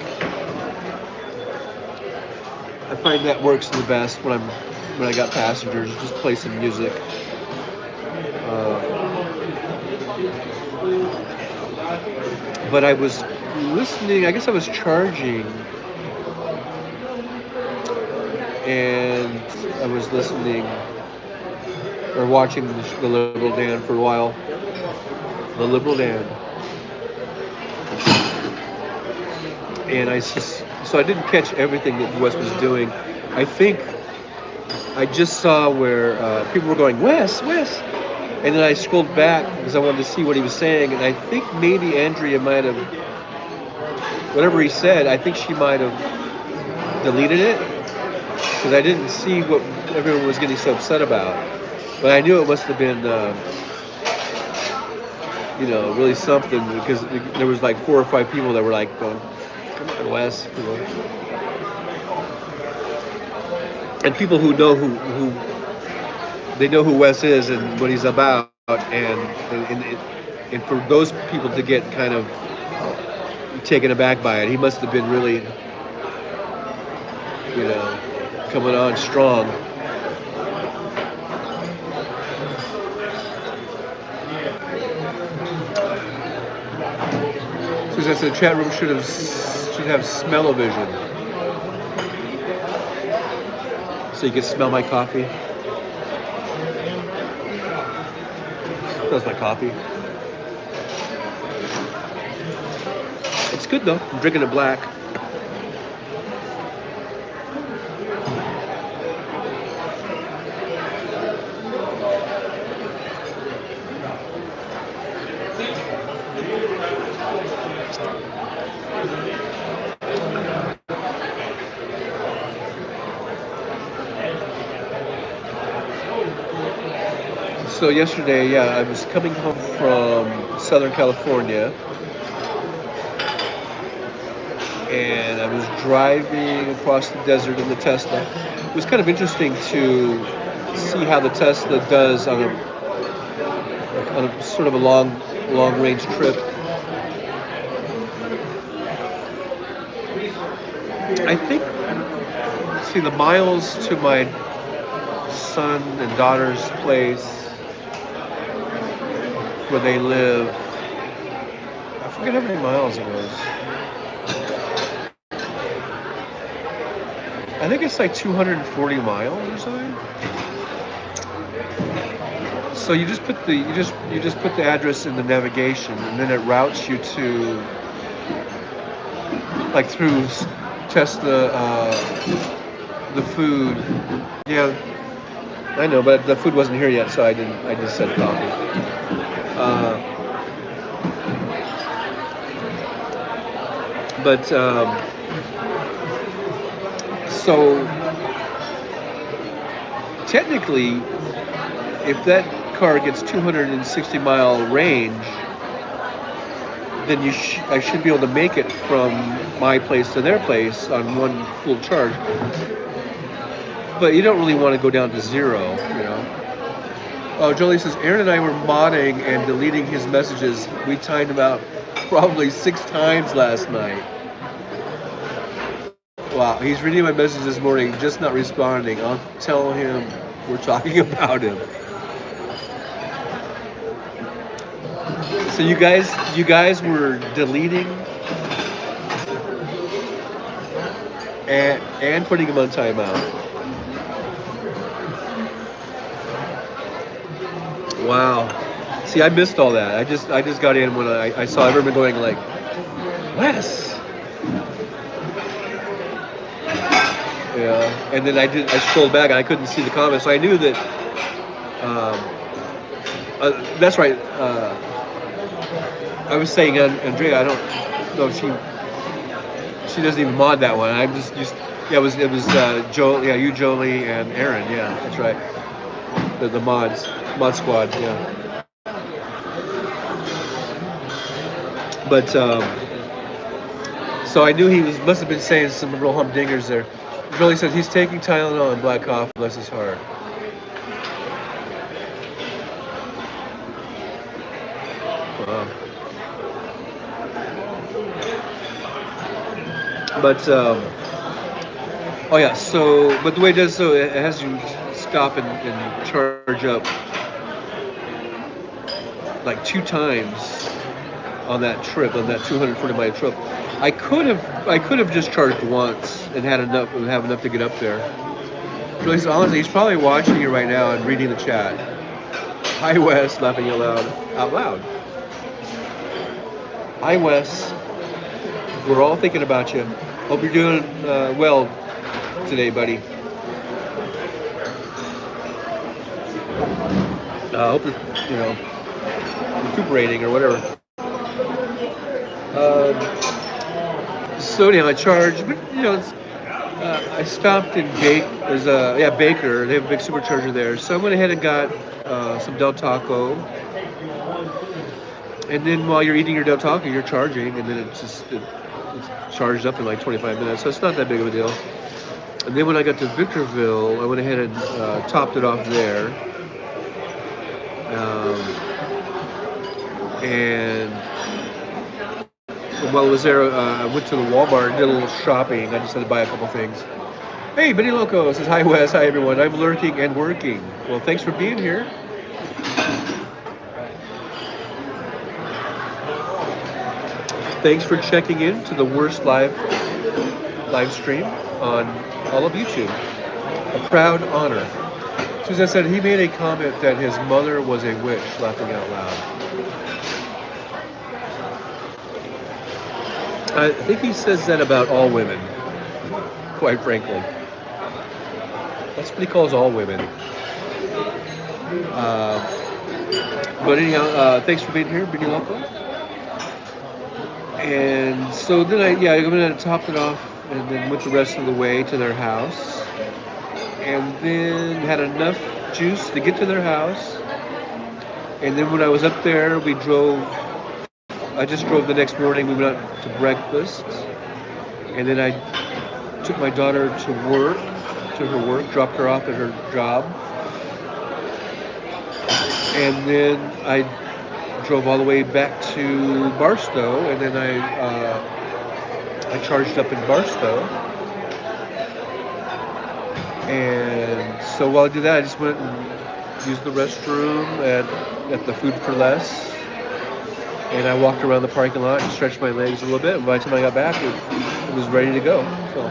I find that works the best when I got passengers. Just play some music. But I was listening. I guess I was charging, and I was listening or watching the Liberal Dan for a while. The Liberal Dan, and so I didn't catch everything that Wes was doing. I think I just saw where people were going, Wes, and then I scrolled back because I wanted to see what he was saying, and I think maybe Andrea might have, whatever he said, I think she might have deleted it because I didn't see what everyone was getting so upset about. But I knew it must have been, really something because there was like 4 or 5 people that were like going, "Come on, Wes," and people who know who they know who Wes is and what he's about, and for those people to get kind of taken aback by it, he must have been really, coming on strong. So that's the chat room should have smell-o-vision, so you can smell my coffee. Smells my coffee. It's good though. I'm drinking it black. So yesterday, yeah, I was coming home from Southern California, and I was driving across the desert in the Tesla. It was kind of interesting to see how the Tesla does on a sort of a long range trip. I think, see, the miles to my son and daughter's place where they live, I forget how many miles it was. I think it's like 240 miles or something. So you just put the address in the navigation, and then it routes you to, like, through Tesla, the food. Yeah, I know, but the food wasn't here yet, so I didn't. I just said coffee. But so technically, if that car gets 260-mile range, then I should be able to make it from my place to their place on one full charge. But you don't really want to go down to zero, Oh, Jolie says, Aaron and I were modding and deleting his messages. We timed him out probably 6 times last night. Wow, he's reading my message this morning, just not responding. I'll tell him we're talking about him. So you guys were deleting and putting him on timeout. Wow. See, I missed all that. I just got in when I saw everyone going like, Wes. Yeah, and then I scrolled back and I couldn't see the comments, so I knew that. That's right. I was saying, Andrea, I don't know if she She doesn't even mod that one. I'm just used. Yeah, it was Joel. Yeah, you, Jolie, and Aaron. Yeah, that's right. The mod squad. Yeah, but so I knew he must have been saying some real humdingers there. Jolie said he's taking Tylenol and black coffee. Bless his heart. Wow. But oh yeah. So but the way it does so it has you stop and charge up like 2 times on that trip, on that 240-mile trip. I could have just charged once and had enough and have enough to get up there. Because honestly, he's probably watching you right now and reading the chat. Hi Wes, laughing out loud. Out loud. Hi Wes. We're all thinking about you. Hope you're doing well today, buddy. Hope you're, recuperating or whatever. So anyhow, I charged, but I stopped in Baker. They have a big supercharger there. So I went ahead and got some Del Taco, and then while you're eating your Del Taco, you're charging, and then it's charged up in like 25 minutes. So it's not that big of a deal. And then when I got to Victorville, I went ahead and topped it off there. And while I was there, I went to the Walmart and did a little shopping. I just had to buy a couple things. Hey, Benny Loco says, hi, Wes. Hi, everyone. I'm lurking and working. Well, thanks for being here. Thanks for checking in to the worst live stream on all of YouTube. A proud honor. Suzanne said he made a comment that his mother was a witch, laughing out loud. I think he says that about all women, quite frankly. That's what he calls all women. But anyhow, thanks for being here, Benny Loco. And so then I went and topped it off and then went the rest of the way to their house. And then had enough juice to get to their house. And then when I was up there, I just drove the next morning. We went out to breakfast. And then I took my daughter to her work, dropped her off at her job. And then I drove all the way back to Barstow. And then I charged up in Barstow. And so while I did that, I just went and used the restroom at the Food for Less. And I walked around the parking lot and stretched my legs a little bit. And by the time I got back, it was ready to go. So,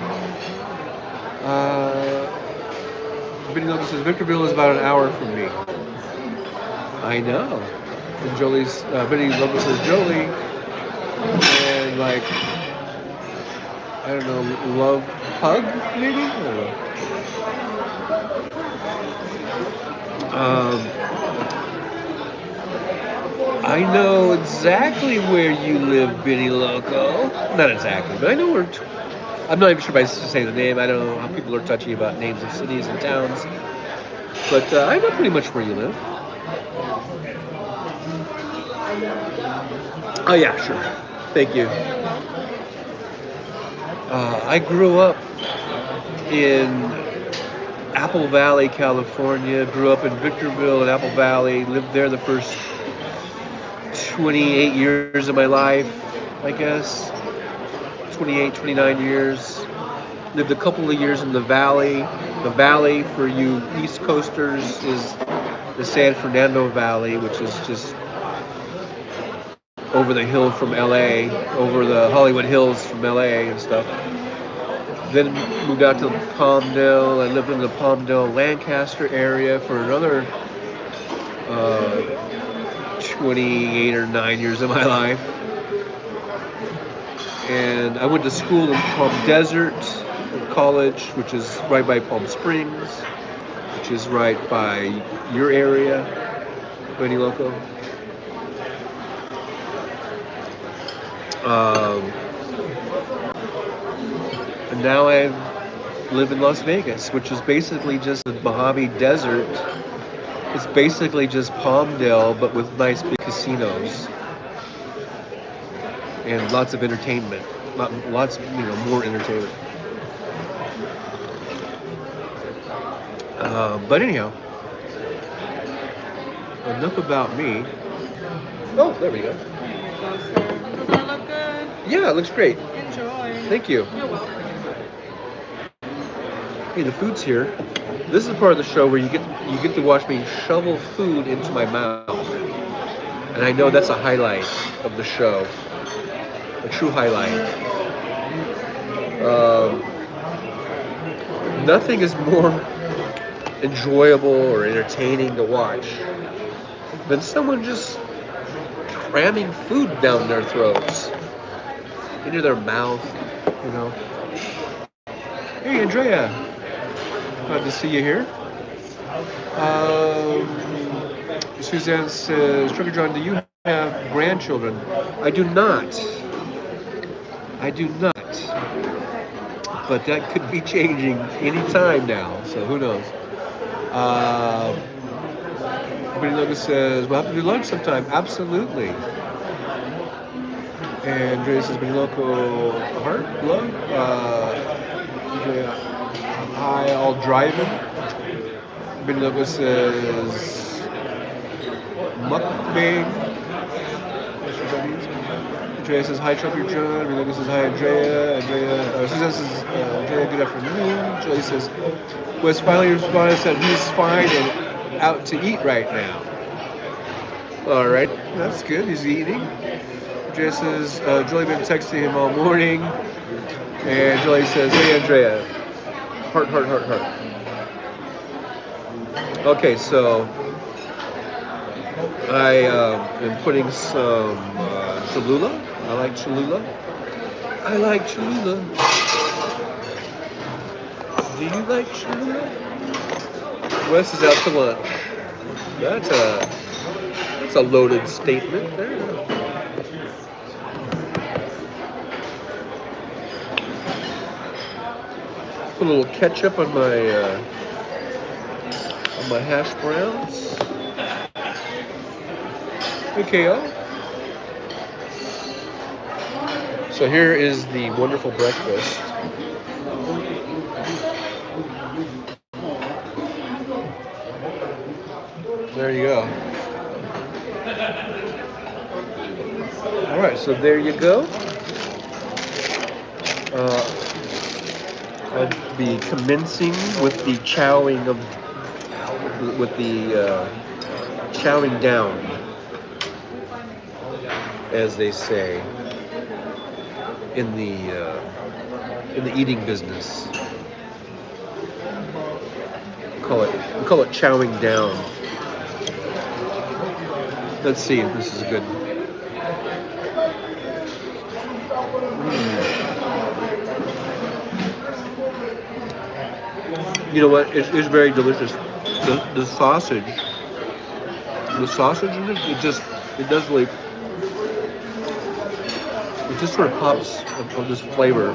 Benny Logan says, Victorville is about an hour from me. I know. And Benny Logan says, Jolie. And like, I don't know, love hug, maybe? I don't know. I know exactly where you live, Benny Loco. Not exactly, but I know where. I'm not even sure if I should say the name. I don't know how people are touchy about names of cities and towns. But I know pretty much where you live. Oh, yeah, sure. Thank you. I grew up in Apple Valley, California. Grew up in Victorville and Apple Valley. Lived there the first 28 years of my life, I guess. 28, 29 years. Lived a couple of years in the Valley. The Valley, for you East Coasters, is the San Fernando Valley, which is just over the hill from LA, over the Hollywood Hills from LA and stuff. Then moved out to Palmdale. I lived in the Palmdale, Lancaster area for another 28 or 9 years of my life. And I went to school in Palm Desert College, which is right by Palm Springs, which is right by your area, Benny Loco. And now I live in Las Vegas, which is basically just the Mojave Desert. It's basically just Palmdale, but with nice big casinos and lots of entertainment. Lots, more entertainment. But anyhow, enough about me. Oh, there we go. Does that look good? Yeah, it looks great. Enjoy. Thank you. You're welcome. Hey, the food's here. This is part of the show where you get to watch me shovel food into my mouth, and I know that's a highlight of the show, a true highlight. Um, Nothing is more enjoyable or entertaining to watch than someone just cramming food down their throats, into their mouth, you know. Hey, Andrea, glad to see you here. Um, Suzanne says, Trucker John, do you have grandchildren? I do not. I do not. But that could be changing any time now, so who knows? Uh, Brittany Lucas says, we'll have to do lunch sometime. Absolutely. And Andrea says, Brittany Loco, heart, love. Andrea, hi, all driving. Brittany Lucas says, mukbang. Andrea says, hi, Trucker John. Brittany Lucas says, hi, Andrea. Suzanne says, Andrea, good afternoon. Joey says, was finally responded, said he's fine and out to eat right now. All right, that's good. He's eating. Andrea says, Joey been texting him all morning. And Joey says, hey, Andrea. Heart, heart, heart, heart. Okay, so I am putting some Cholula. I like Cholula. I like Cholula. Do you like Cholula? Wes is out to lunch. That's a loaded statement there. Put a little ketchup on my hash browns. Okay, y'all. So here is the wonderful breakfast. There you go. All right, so there you go. I'll be commencing with the chowing down, as they say in the eating business. We call it chowing down. Let's see if this is good. You know what? It's very delicious. The sausage in it, it just sort of pops of this flavor.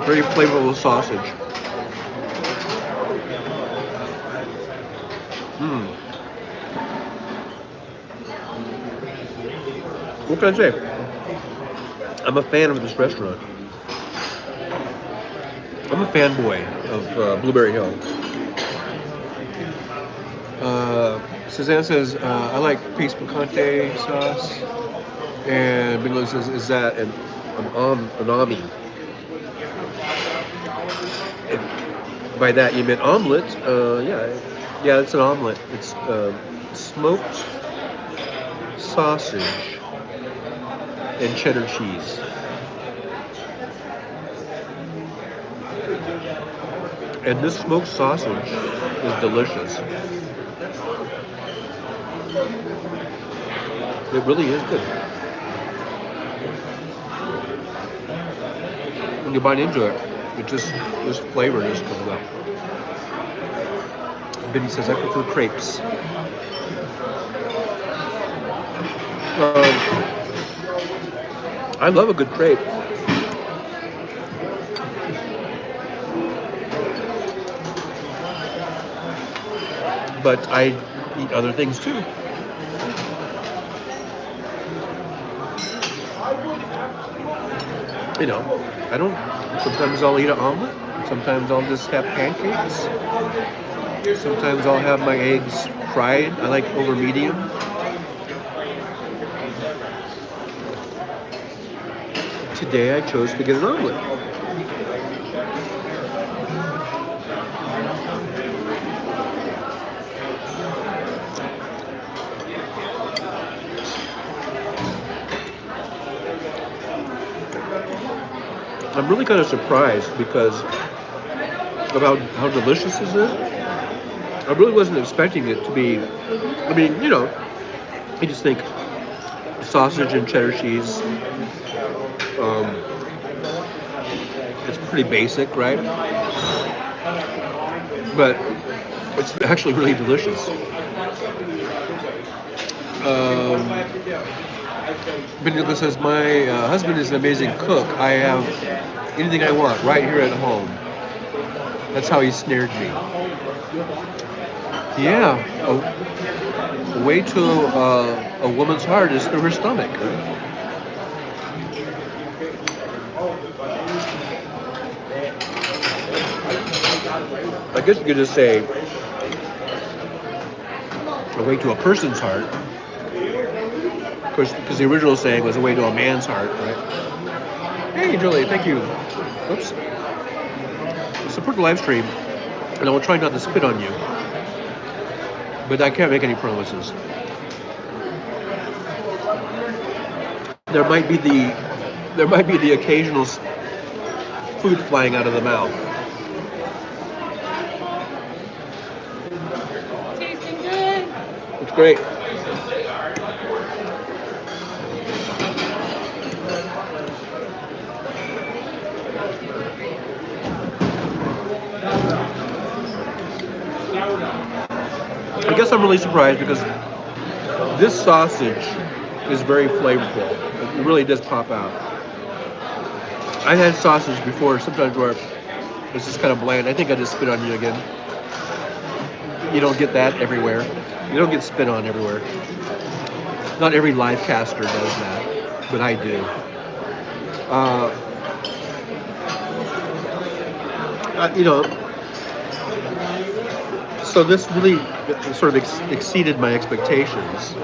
Very flavorful sausage. What can I say? I'm a fan of this restaurant. I'm a fanboy of Blueberry Hill. Suzanne says, I like Pace Picante sauce. And Bigelow says, is that an ami? And by that you meant omelet. Yeah, it's an omelet. It's smoked sausage and cheddar cheese. And this smoked sausage is delicious. It really is good. When you bite into it, this flavor just comes out. Benny says, I prefer crepes. I love a good crepe. but I eat other things too. You know, I don't. Sometimes I'll eat an omelet. Sometimes I'll just have pancakes. Sometimes I'll have my eggs fried. I like over medium. Today I chose to get an omelet. I'm really kind of surprised because about how delicious this is. I really wasn't expecting it to be. I mean, I just think sausage and cheddar cheese. Um, it's pretty basic, right? But it's actually really delicious. Benedict says, my husband is an amazing cook. I have anything I want right here at home. That's how he snared me. Yeah, a way to a woman's heart is through her stomach. I guess you could just say a way to a person's heart. Of course, because the original saying was a way to a man's heart, right? Hey, Julie, thank you. Oops. Support the live stream, and I will try not to spit on you, but I can't make any promises. There might be the occasional food flying out of the mouth. Tasting good. It's great. I guess I'm really surprised because this sausage is very flavorful. It really does pop out. I had sausage before, sometimes where it's just kind of bland. I think I just spit on you again. You don't get that everywhere. You don't get spit on everywhere. Not every live caster does that, but I do. Uh, so this really sort of exceeded my expectations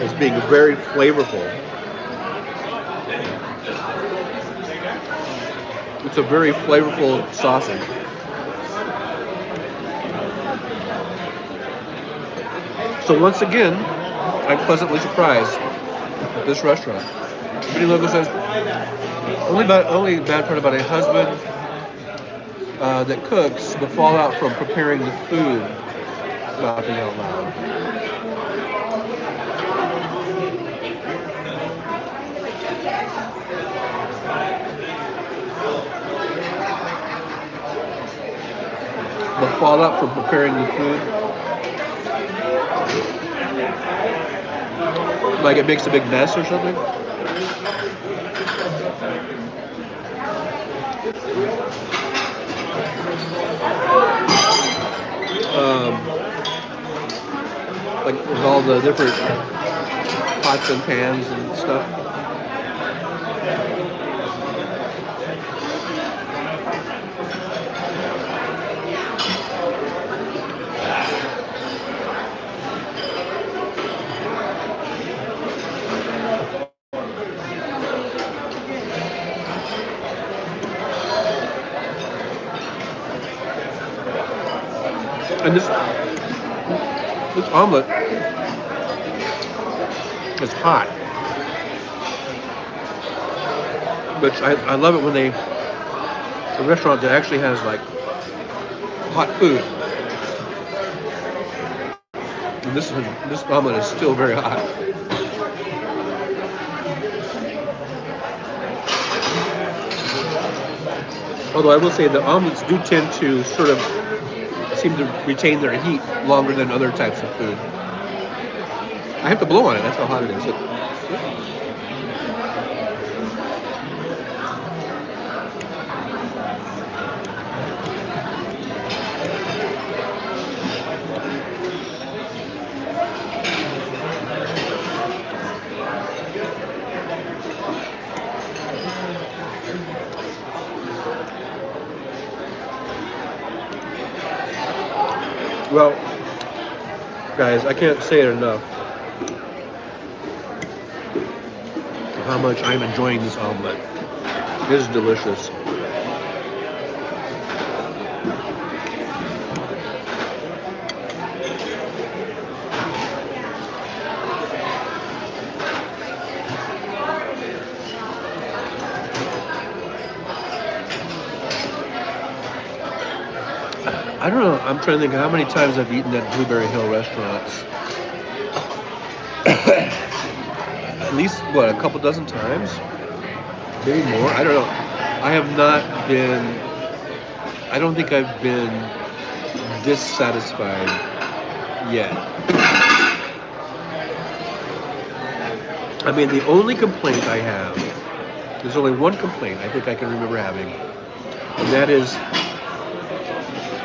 as being very flavorful. It's a very flavorful sausage. So once again, I'm pleasantly surprised at this restaurant. Vinny Logo says, only bad part about a husband that cooks, the fallout from preparing the food, laughing out loud. The fallout from preparing the food. Like it makes a big mess or something? Like with all the different pots and pans and stuff. And this omelet is hot. Which I love it when a restaurant that actually has like hot food. And this omelet is still very hot. Although I will say the omelets do tend to sort of seem to retain their heat longer than other types of food. I have to blow on it, that's how hot it is. Well, guys, I can't say it enough of how much I'm enjoying this omelet. It is delicious. I don't know. I'm trying to think of how many times I've eaten at Blueberry Hill restaurants. At least what, a couple dozen times, maybe more. I don't know. I have not been. I don't think I've been dissatisfied yet. I mean, the only complaint I have, there's only one complaint I think I can remember having, and that is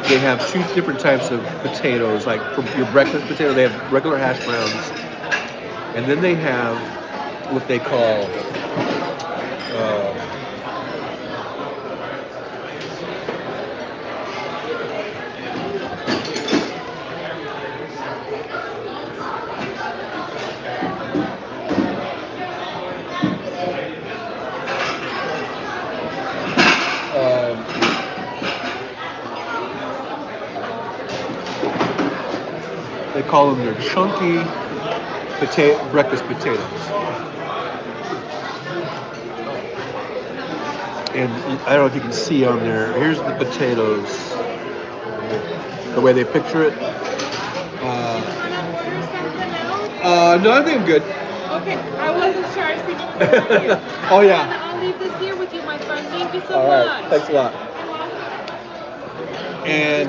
they have two different types of potatoes. Like for your breakfast potato, they have regular hash browns, and then they have what they call um, they call them their chunky breakfast potatoes. And I don't know if you can see on there. Here's the potatoes, the way they picture it. Or something else? No, I think I'm good. Okay, I wasn't sure. I was thinking of you. Oh yeah. I'll leave this here with you, my friend. Thank you so All right. much. Thanks a lot. You're welcome. And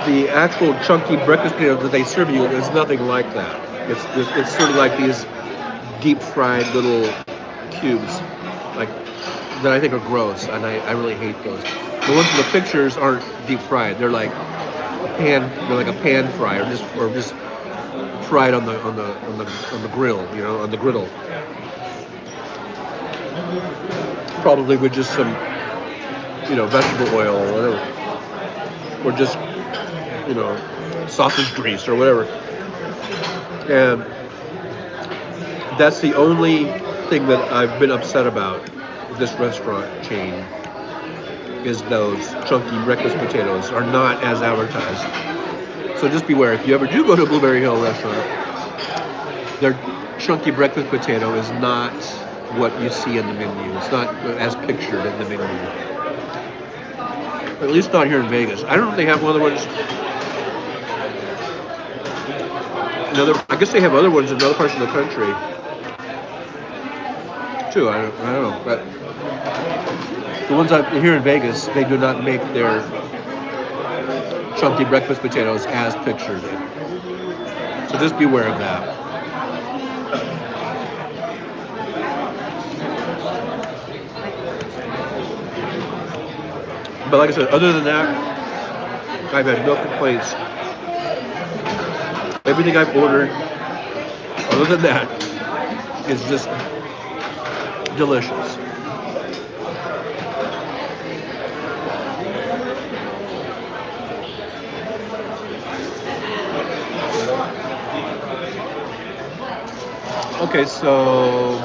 the actual chunky breakfast potato that they serve you is nothing like that. It's sort of like these deep fried little cubes, like that I think are gross, and I really hate those. The ones in the pictures aren't deep fried; they're like they're like a pan fry, or just fried on the grill, on the griddle, probably with just some vegetable oil or whatever, or just sausage grease or whatever. And that's the only thing that I've been upset about with this restaurant chain is those chunky breakfast potatoes are not as advertised. So just beware if you ever do go to a Blueberry Hill restaurant, their chunky breakfast potato is not what you see in the menu. It's not as pictured in the menu. At least not here in Vegas. I don't know if they have other ones. I guess they have other ones in other parts of the country too. I don't know, but the ones out here in Vegas, they do not make their chunky breakfast potatoes as pictured. So just beware of that. But like I said, other than that, I've had no complaints. Everything I've ordered, other than that, is just delicious. Okay, so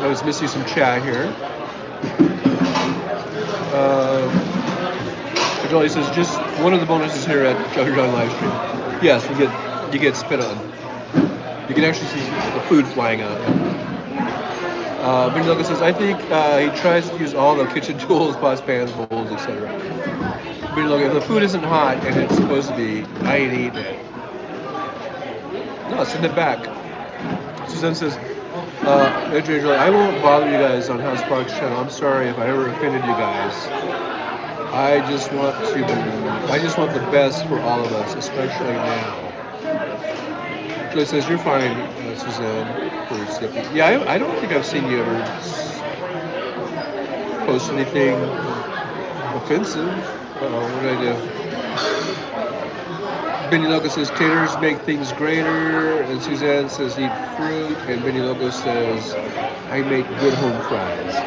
I was missing some chat here. Jolie says just one of the bonuses here at Chugger John live stream. Yes, you get spit on. You can actually see the food flying out. Benny Lucas says I think he tries to use all the kitchen tools, pots, pans, bowls, etc. Benny Lucas, if the food isn't hot and it's supposed to be, I ain't eating it. No, send it back. Suzanne says, Adrian, I won't bother you guys on House Parks channel. I'm sorry if I ever offended you guys. I just want the best for all of us, especially now. Julie says, you're fine, Suzanne. Yeah, I don't think I've seen you ever post anything offensive. What did I do? Benny Loco says, taters make things greater. And Suzanne says, eat fruit. And Benny Loco says, I make good home fries.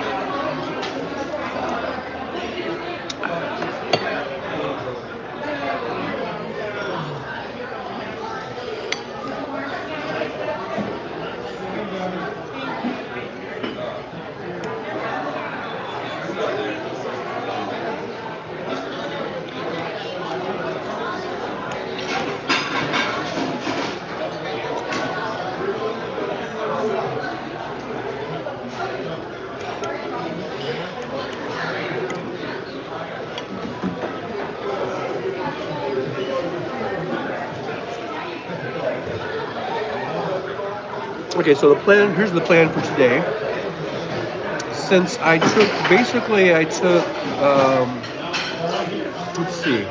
Okay, so here's the plan for today. Since I took, let's see,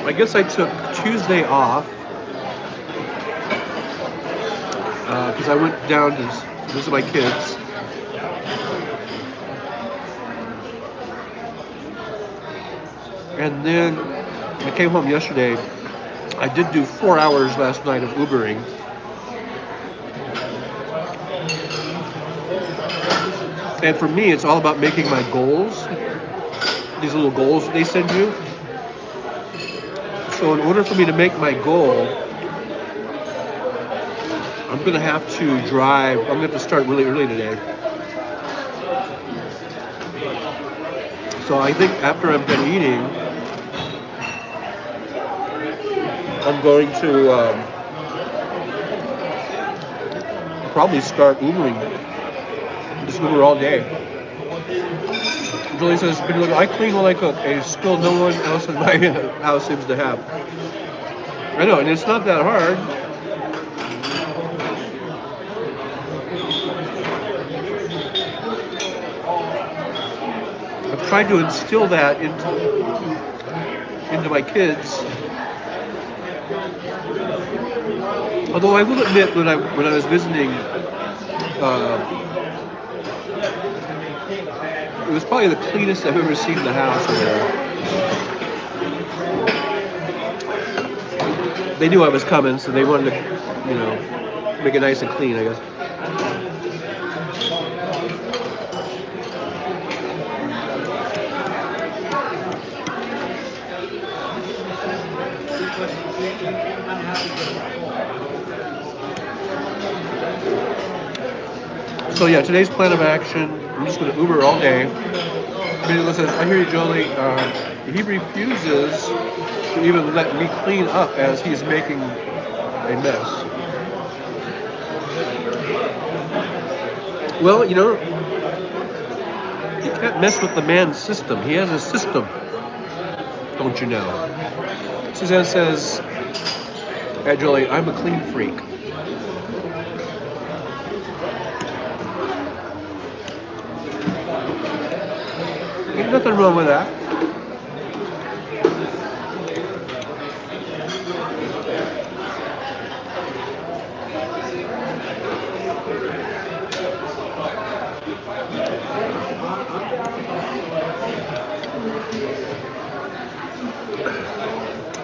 I guess I took Tuesday off because I went down to visit my kids. And then I came home yesterday. I did do 4 hours last night of Ubering. And for me, it's all about making my goals. These little goals they send you. So in order for me to make my goal, I'm gonna have to drive. I'm gonna have to start really early today. So I think after I'm done eating, I'm going to probably start Ubering. Just Uber all day. Julie says, I clean while I cook, a skill no one else in my house seems to have. I know, and it's not that hard. I've tried to instill that into my kids. Although I will admit, when I was visiting, it was probably the cleanest I've ever seen the house. They knew I was coming, so they wanted to, make it nice and clean, I guess. So yeah, today's plan of action, I'm just going to Uber all day. Listen, I hear you, Jolie. He refuses to even let me clean up as he's making a mess. Well, you can't mess with the man's system. He has a system, don't you know? Suzanne says, hey, Jolie, I'm a clean freak. Ain't nothing wrong with that.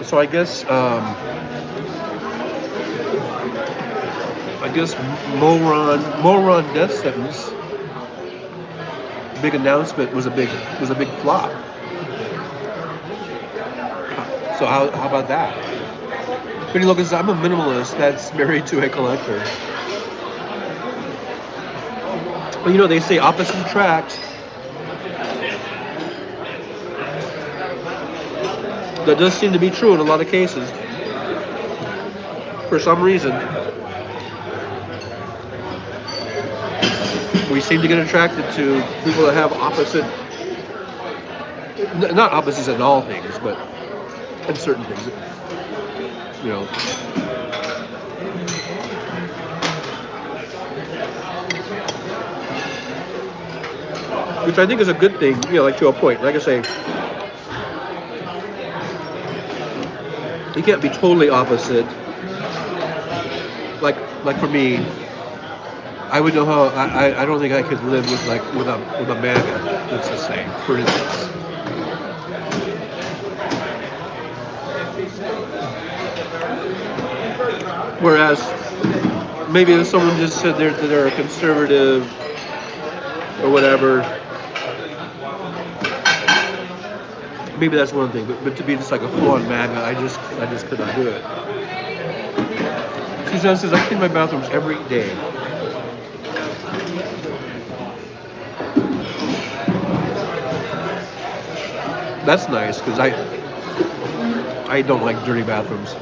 So I guess Moron death sentence. Big announcement was a big flop. So how about that? Pretty Logan says, I'm a minimalist that's married to a collector. Well, they say opposites attract. That does seem to be true in a lot of cases. For some reason, we seem to get attracted to people that have opposite, not opposites in all things, but in certain things. Which I think is a good thing, like to a point. Like I say, you can't be totally opposite. Like for me, I would know how. I don't think I could live with a MAGA. Let's just say, for instance. Whereas maybe if someone just said they're a conservative or whatever, maybe that's one thing. But to be just like a full-on MAGA, I just could not do it. Suzanne says, I clean my bathrooms every day. That's nice, because I don't like dirty bathrooms.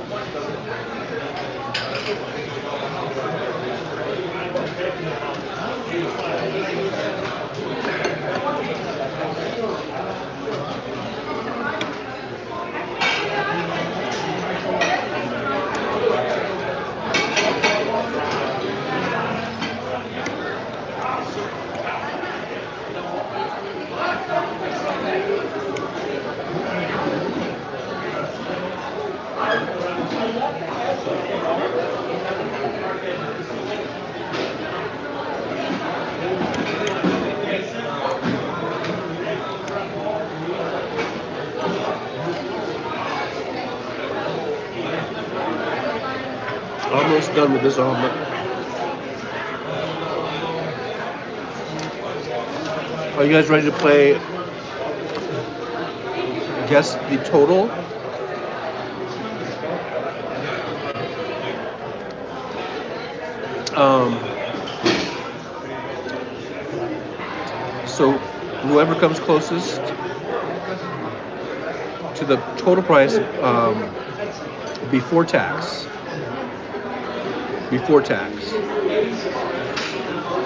almost done with this omelet. Are you guys ready to play guess the total? Um, so whoever comes closest to the total price before tax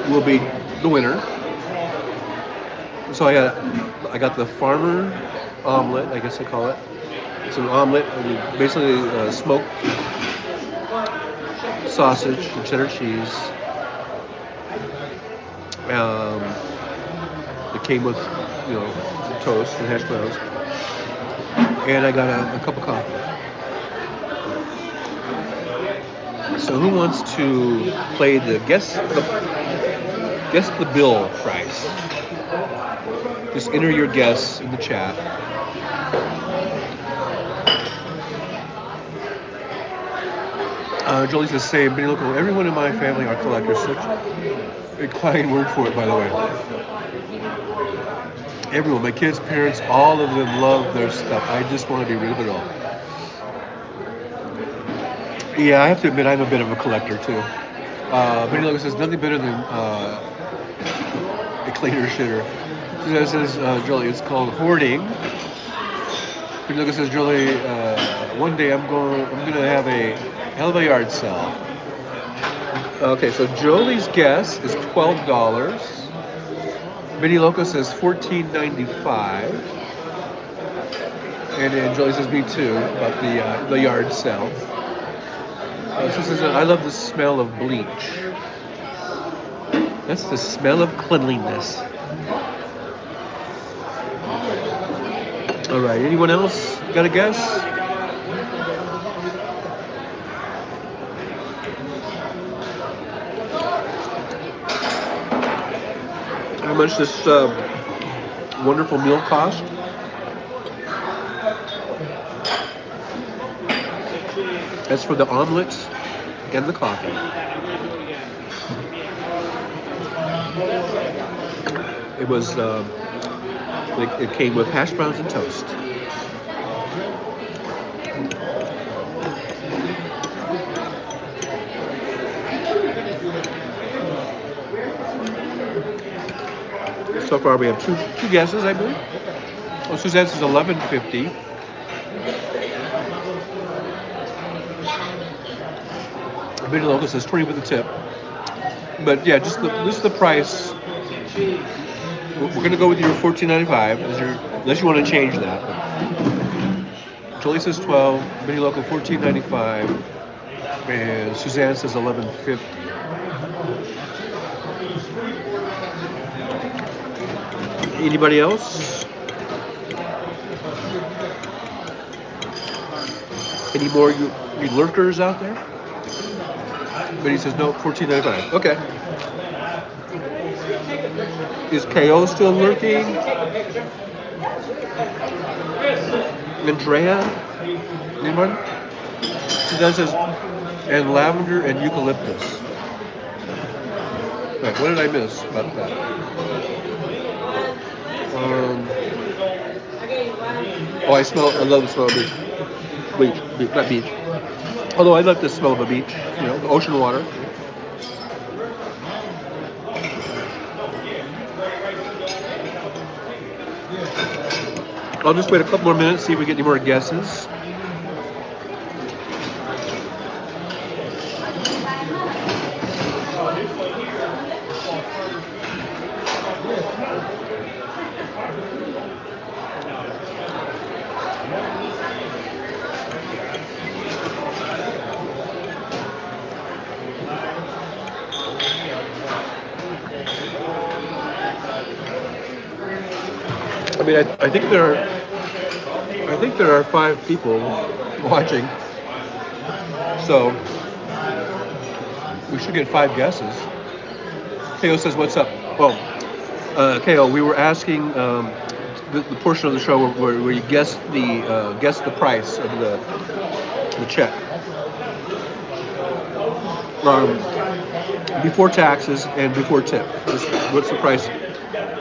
will be the winner. So I got the farmer omelet, I guess I call it. It's an omelet, basically smoked sausage and cheddar cheese. It came with, toast and hash browns. And I got a cup of coffee. So who wants to play the guess the bill price? Just enter your guess in the chat. Jolie says, same, Benny Local. Everyone in my family are collectors. Such a kind word for it, by the way. Everyone, my kids, parents, all of them love their stuff. I just want to be rid of it all. Yeah, I have to admit, I'm a bit of a collector too. Benny Logan says, nothing better than a cleaner shitter. Suzanne says, Jolie, it's called hoarding. Benny Logan says, Jolie, one day I'm gonna have a hell of a yard sale. Okay, so Jolie's guess is $12. Benny Loco says $14.95. And then Jolie says, me too, about the yard sale. She says, I love the smell of bleach. That's the smell of cleanliness. All right, anyone else got a guess? How much this wonderful meal cost? That's for the omelets and the coffee. It was, it came with hash browns and toast. So far we have two guesses, I believe. Oh, Suzanne says $11.50. Benny Local says 20 with a tip. But yeah, this is the price. We're gonna go with your $14.95 unless you want to change that. Jolie says 12, Benny Local $14.95, and Suzanne says $11.50. Anybody else? Any more you lurkers out there? But he says no, $14.95. Okay. Is KO still lurking? Andrea? Anyone? She does says, and lavender and eucalyptus. Right, what did I miss about that? I love the smell of beach, not beach. Although I like the smell of a beach, the ocean water. I'll just wait a couple more minutes, see if we get any more guesses. I mean, I think there are 5 people watching, so we should get 5 guesses. KO says, "What's up?" Well, KO, we were asking the portion of the show where you guess the price of the check. before taxes and before tip. Just what's the price?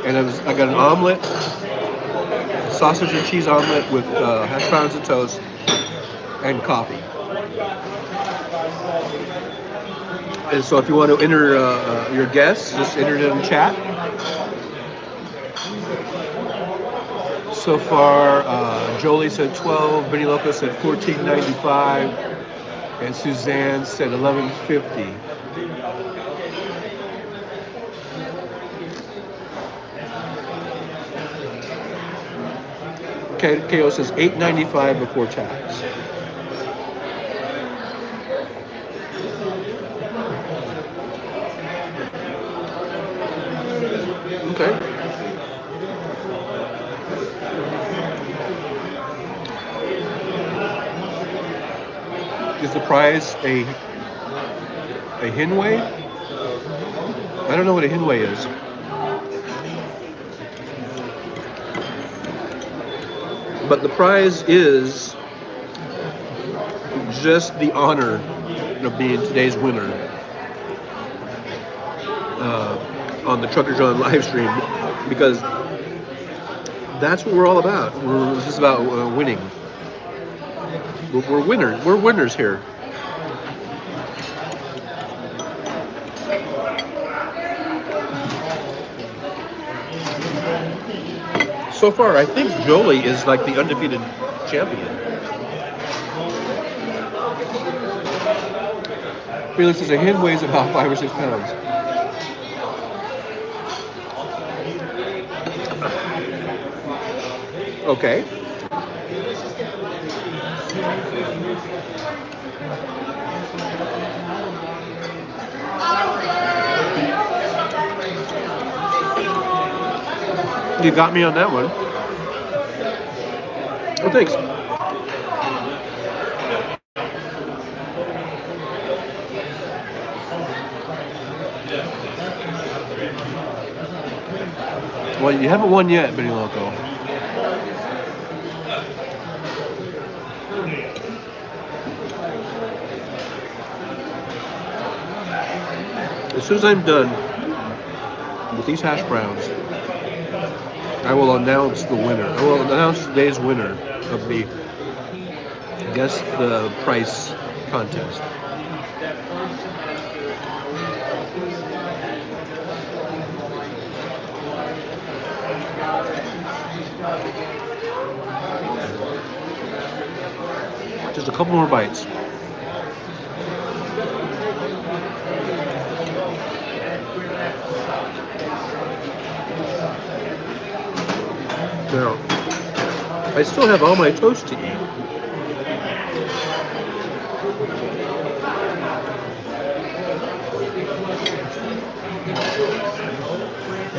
And I got an omelet, sausage and cheese omelet with hash browns and toast and coffee. And so if you want to enter your guests, just enter it in the chat. So far, Jolie said 12, Benny Loco said 14.95, and Suzanne said 11.50. KO says 8.95 before tax. Okay. Is the prize a Hinway? I don't know what a Hinway is. But the prize is just the honor of being today's winner on the Trucker John live stream, because that's what we're all about. It's just about winning. We're winners. We're winners here. So far, I think Jolie is like the undefeated champion. Felix says a hen weighs about 5 or 6 pounds. Okay. You got me on that one. Oh, thanks. Well, you haven't won yet, Benny Loco. As soon as I'm done with these hash browns, I will announce the winner. I will announce today's winner of the Guess the Price contest. Just a couple more bites. Now, I still have all my toast to eat.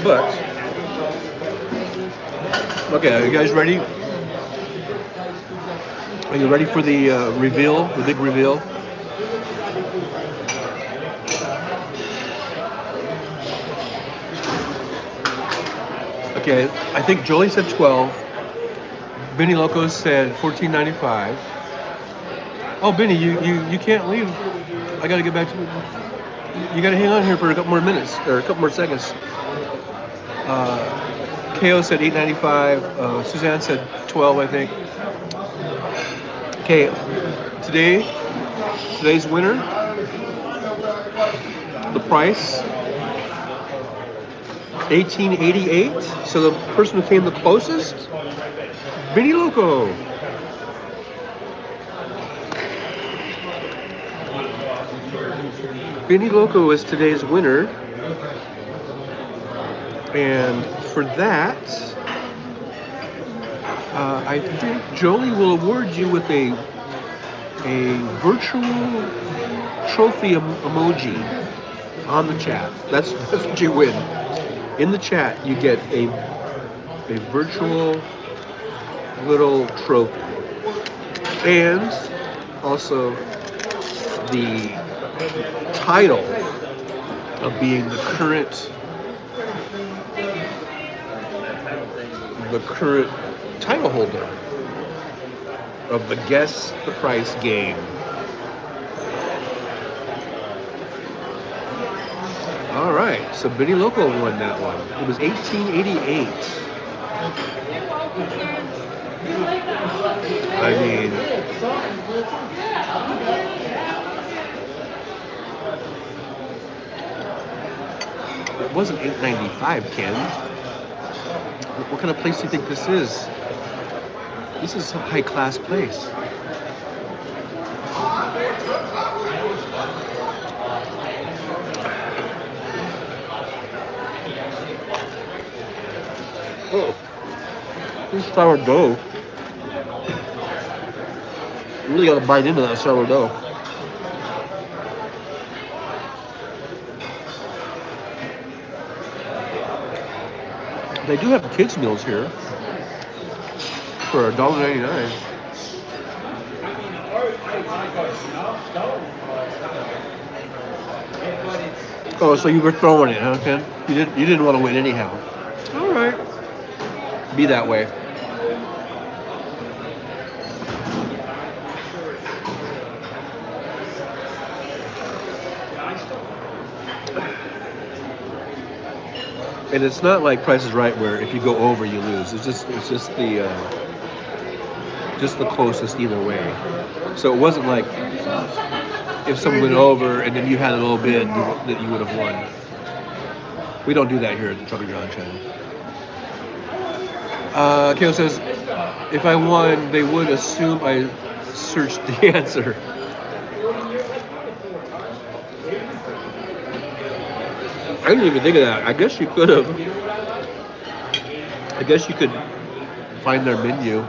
But, okay, are you guys ready? Are you ready for the reveal, the big reveal? Okay, I think Jolie said 12. Benny Loco said 14.95. Oh, Benny, you can't leave. I gotta get back to. You gotta hang on here for a couple more minutes or a couple more seconds. KO said 8.95. Suzanne said 12, I think. Okay, today's winner. The price. 1888. So the person who came the closest, Benny Loco. Benny Loco is today's winner, and for that, I think Jolie will award you with a virtual trophy emoji on the chat. That's what you win. In the chat, you get a virtual little trophy, and also the title of being the current title holder of the Guess the Price game. So Benny Loco won that one. It was 1888. I mean, it wasn't 895, Ken. What kind of place do you think this is? This is a high class place. Oh, this sourdough. You really gotta bite into that sourdough. They do have kids meals here for $1.99. Oh, so you were throwing it, huh, Ken? You didn't want to win anyhow. All right. Be that way. And it's not like Price is Right where if you go over you lose. It's just the closest either way. So it wasn't like if someone went over and then you had a little bid that you would have won. We don't do that here at the Trucker John channel. Kale says, if I won, they would assume I searched the answer. I didn't even think of that. I guess you could have. I guess you could find their menu.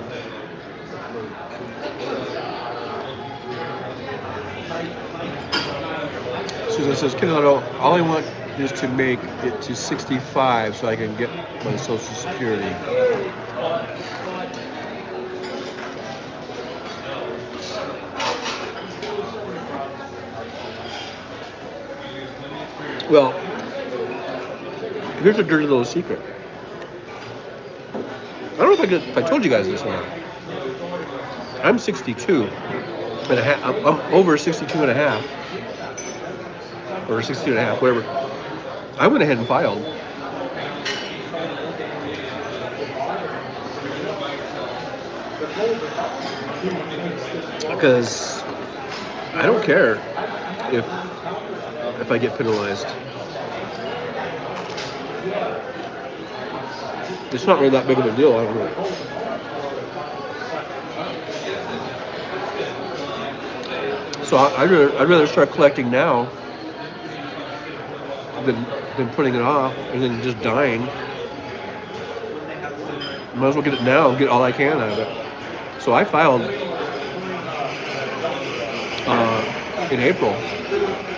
Susan says, Kennedy, all I want is to make it to 65 so I can get my Social Security. Well, here's a dirty little secret. I don't know if I told you guys this or not. I'm 62 and a half. I'm over 62 and a half. Or 62 and a half, whatever. I went ahead and filed. Because I don't care if I get penalized. It's not really that big of a deal, I don't know. So I'd rather start collecting now than putting it off and then just dying. Might as well get it now and get all I can out of it. So I filed in April.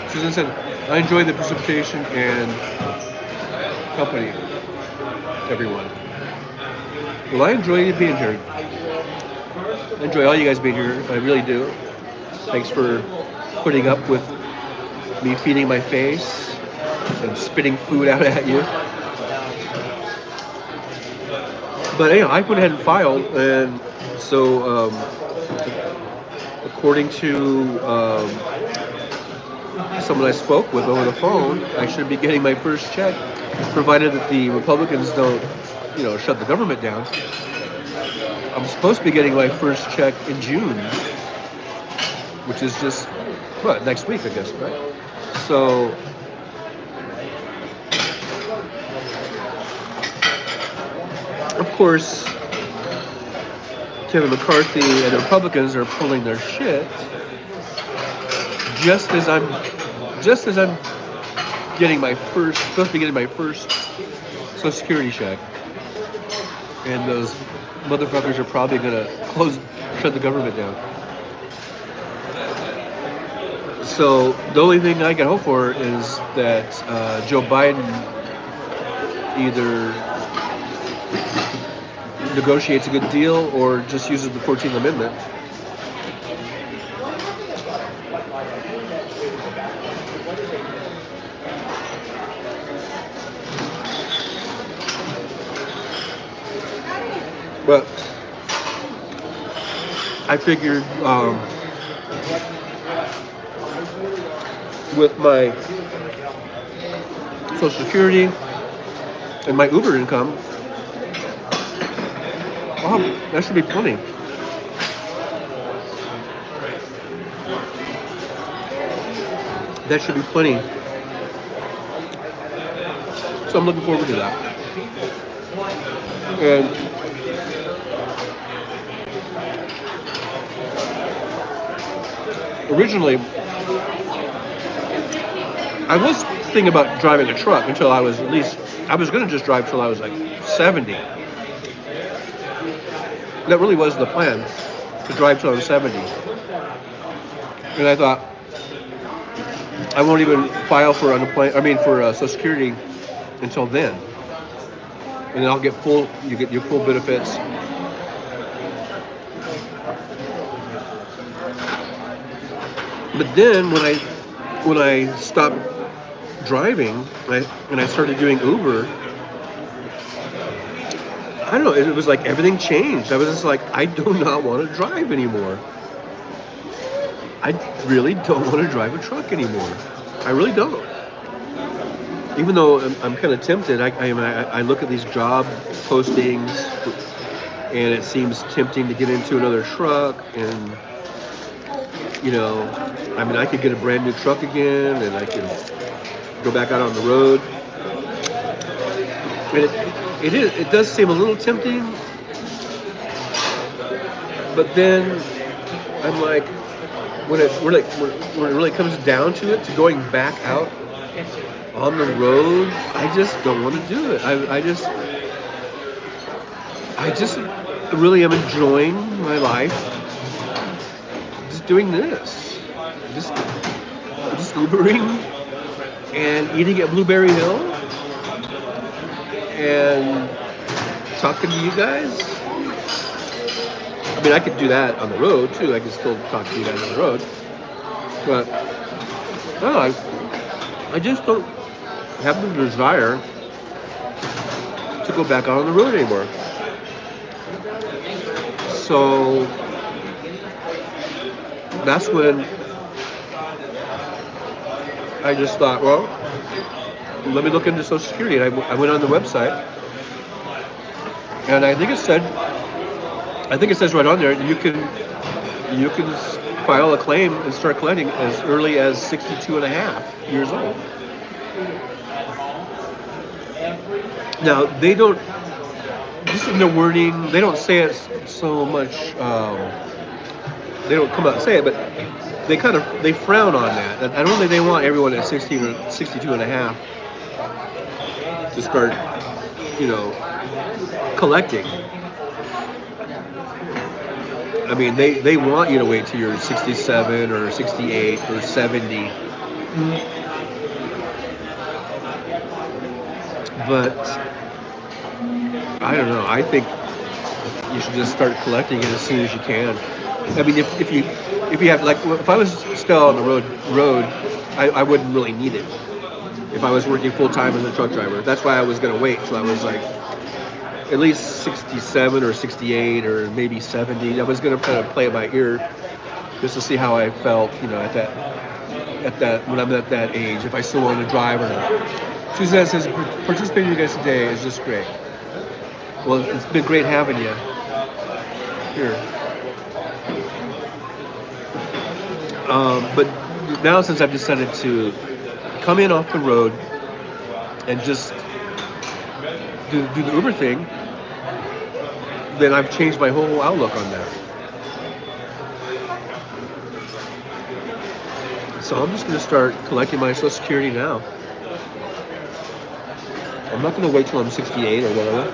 Susan said, I enjoy the precipitation and company, everyone. Well, I enjoy being here. I enjoy all you guys being here. I really do. Thanks for putting up with me feeding my face and spitting food out at you. But anyway, I went ahead and filed, and so according to someone I spoke with over the phone, I should be getting my first check, provided that the Republicans don't, shut the government down. I'm supposed to be getting my first check in June, which is just, next week, I guess, right? So, of course, Kevin McCarthy and the Republicans are pulling their shit just as I'm supposed to be getting my first Social Security check. And those motherfuckers are probably gonna shut the government down. So the only thing I can hope for is that Joe Biden either negotiates a good deal or just uses the 14th Amendment. But I figured with my Social Security, and my Uber income, oh, that should be plenty. That should be plenty. So I'm looking forward to that. And originally, I was thinking about driving a truck until I was at least, I was going to just drive till I was like 70. That really was the plan, to drive till I'm 70. And I thought, I won't even file for unemployment, I mean for Social Security until then. And then I'll get you get your full benefits. But then when I stopped driving and I started doing Uber, I don't know, it was like everything changed. I was just like, I do not want to drive anymore. I really don't want to drive a truck anymore. I really don't. Even though I'm kind of tempted, I look at these job postings and it seems tempting to get into another truck, and you know, I mean, I could get a brand new truck again and I could go back out on the road. And it does seem a little tempting, but then I'm like, when it really comes down to it, to going back out on the road, I just don't want to do it. I just really am enjoying my life just doing this, just Ubering and eating at Blueberry Hill and talking to you guys. I mean, I could do that on the road too. I could still talk to you guys on the road, but no, I just don't have the desire to go back out on the road anymore. So that's when I just thought, well, let me look into Social Security. And I went on the website, and I think it says right on there you can file a claim and start collecting as early as 62 and a half years old. Now, they don't, just in their wording, they don't say it so much, they don't come out and say it, but they frown on that. I don't think they want everyone at 60 or 62 and a half to start, collecting. I mean, they want you to wait till you're 67 or 68 or 70. But I don't know. I think you should just start collecting it as soon as you can. I mean, if you have, like, if I was still on the road, I wouldn't really need it. If I was working full time as a truck driver, that's why I was gonna wait till I was like at least 67 or 68 or maybe 70. I was gonna kind of play it by ear just to see how I felt, at that when I'm at that age, if I still want to drive or not. Suzanne says, participating with you guys today is just great. Well, it's been great having you here. But now, since I've decided to come in off the road and just do the Uber thing, then I've changed my whole outlook on that. So I'm just going to start collecting my Social Security now. I'm not going to wait till I'm 68 or whatever.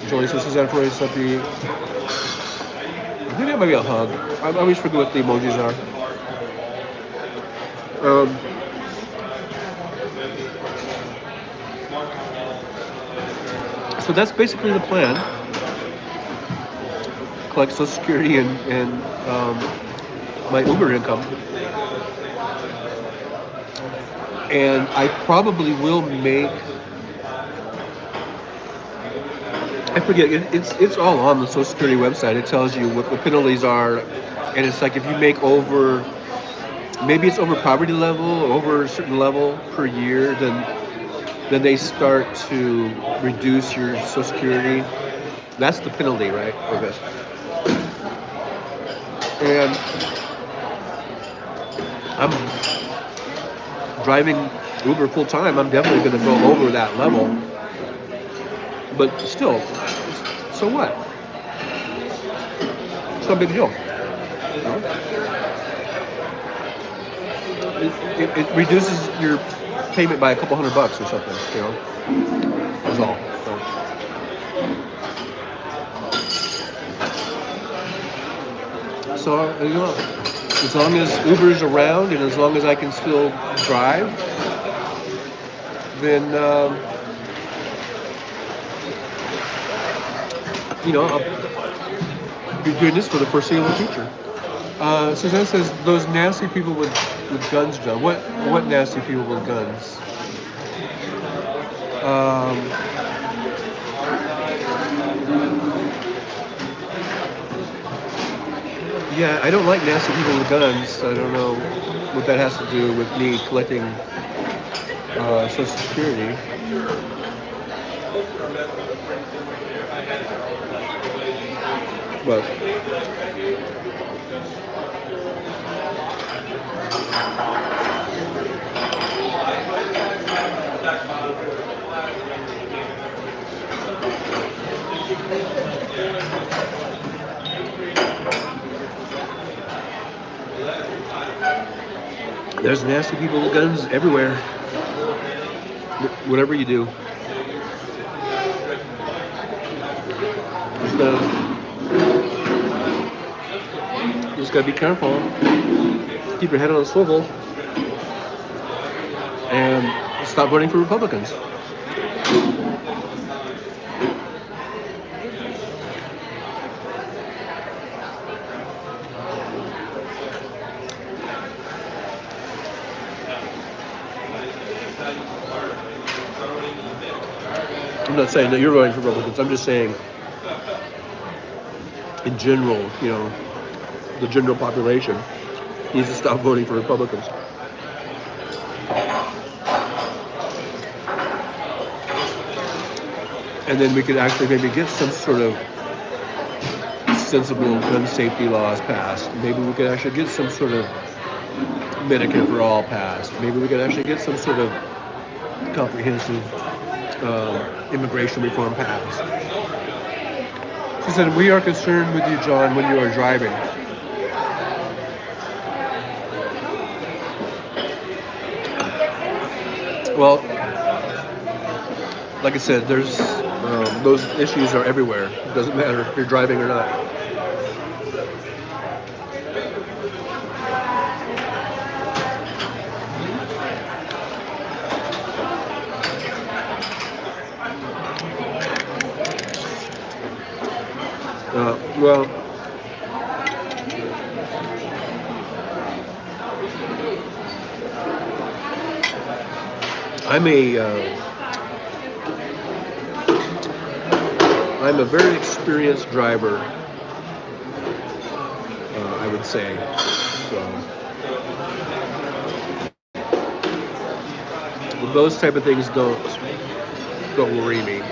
Joey says, is that for something? I think that might be a hug. I always forget what the emojis are. So that's basically the plan. Collect Social Security and my Uber income. And I probably will make, I forget, it's all on the Social Security website. It tells you what the penalties are, and it's like if you make over maybe it's over poverty level, over a certain level per year, then they start to reduce your Social Security. That's the penalty, right? I guess. And I'm driving Uber full time. I'm definitely going to go over that level. But still, so what? It's no big deal. You know? It reduces your payment by a couple $100 or something. You know, is all. So you know, as long as Uber's around and as long as I can still drive, then you know I'll be doing this for the foreseeable future. Suzanne says those nasty people with guns, John. What nasty people with guns? Um, yeah, I don't like nasty people with guns. I don't know what that has to do with me collecting Social Security. But there's nasty people with guns everywhere. Whatever you do, just gotta be careful. Keep your head on a swivel and stop voting for Republicans. I'm not saying that you're voting for Republicans. I'm just saying, in general, you know, the general population needs to stop voting for Republicans. And then we could actually maybe get some sort of sensible gun safety laws passed. Maybe we could actually get some sort of Medicare for all passed. Maybe we could actually get some sort of comprehensive immigration reform passed. She said, "We are concerned with you, John, when you are driving." Well, like I said, there's those issues are everywhere. It doesn't matter if you're driving or not. Well, I'm a I'm a very experienced driver, I would say. So those type of things don't worry me.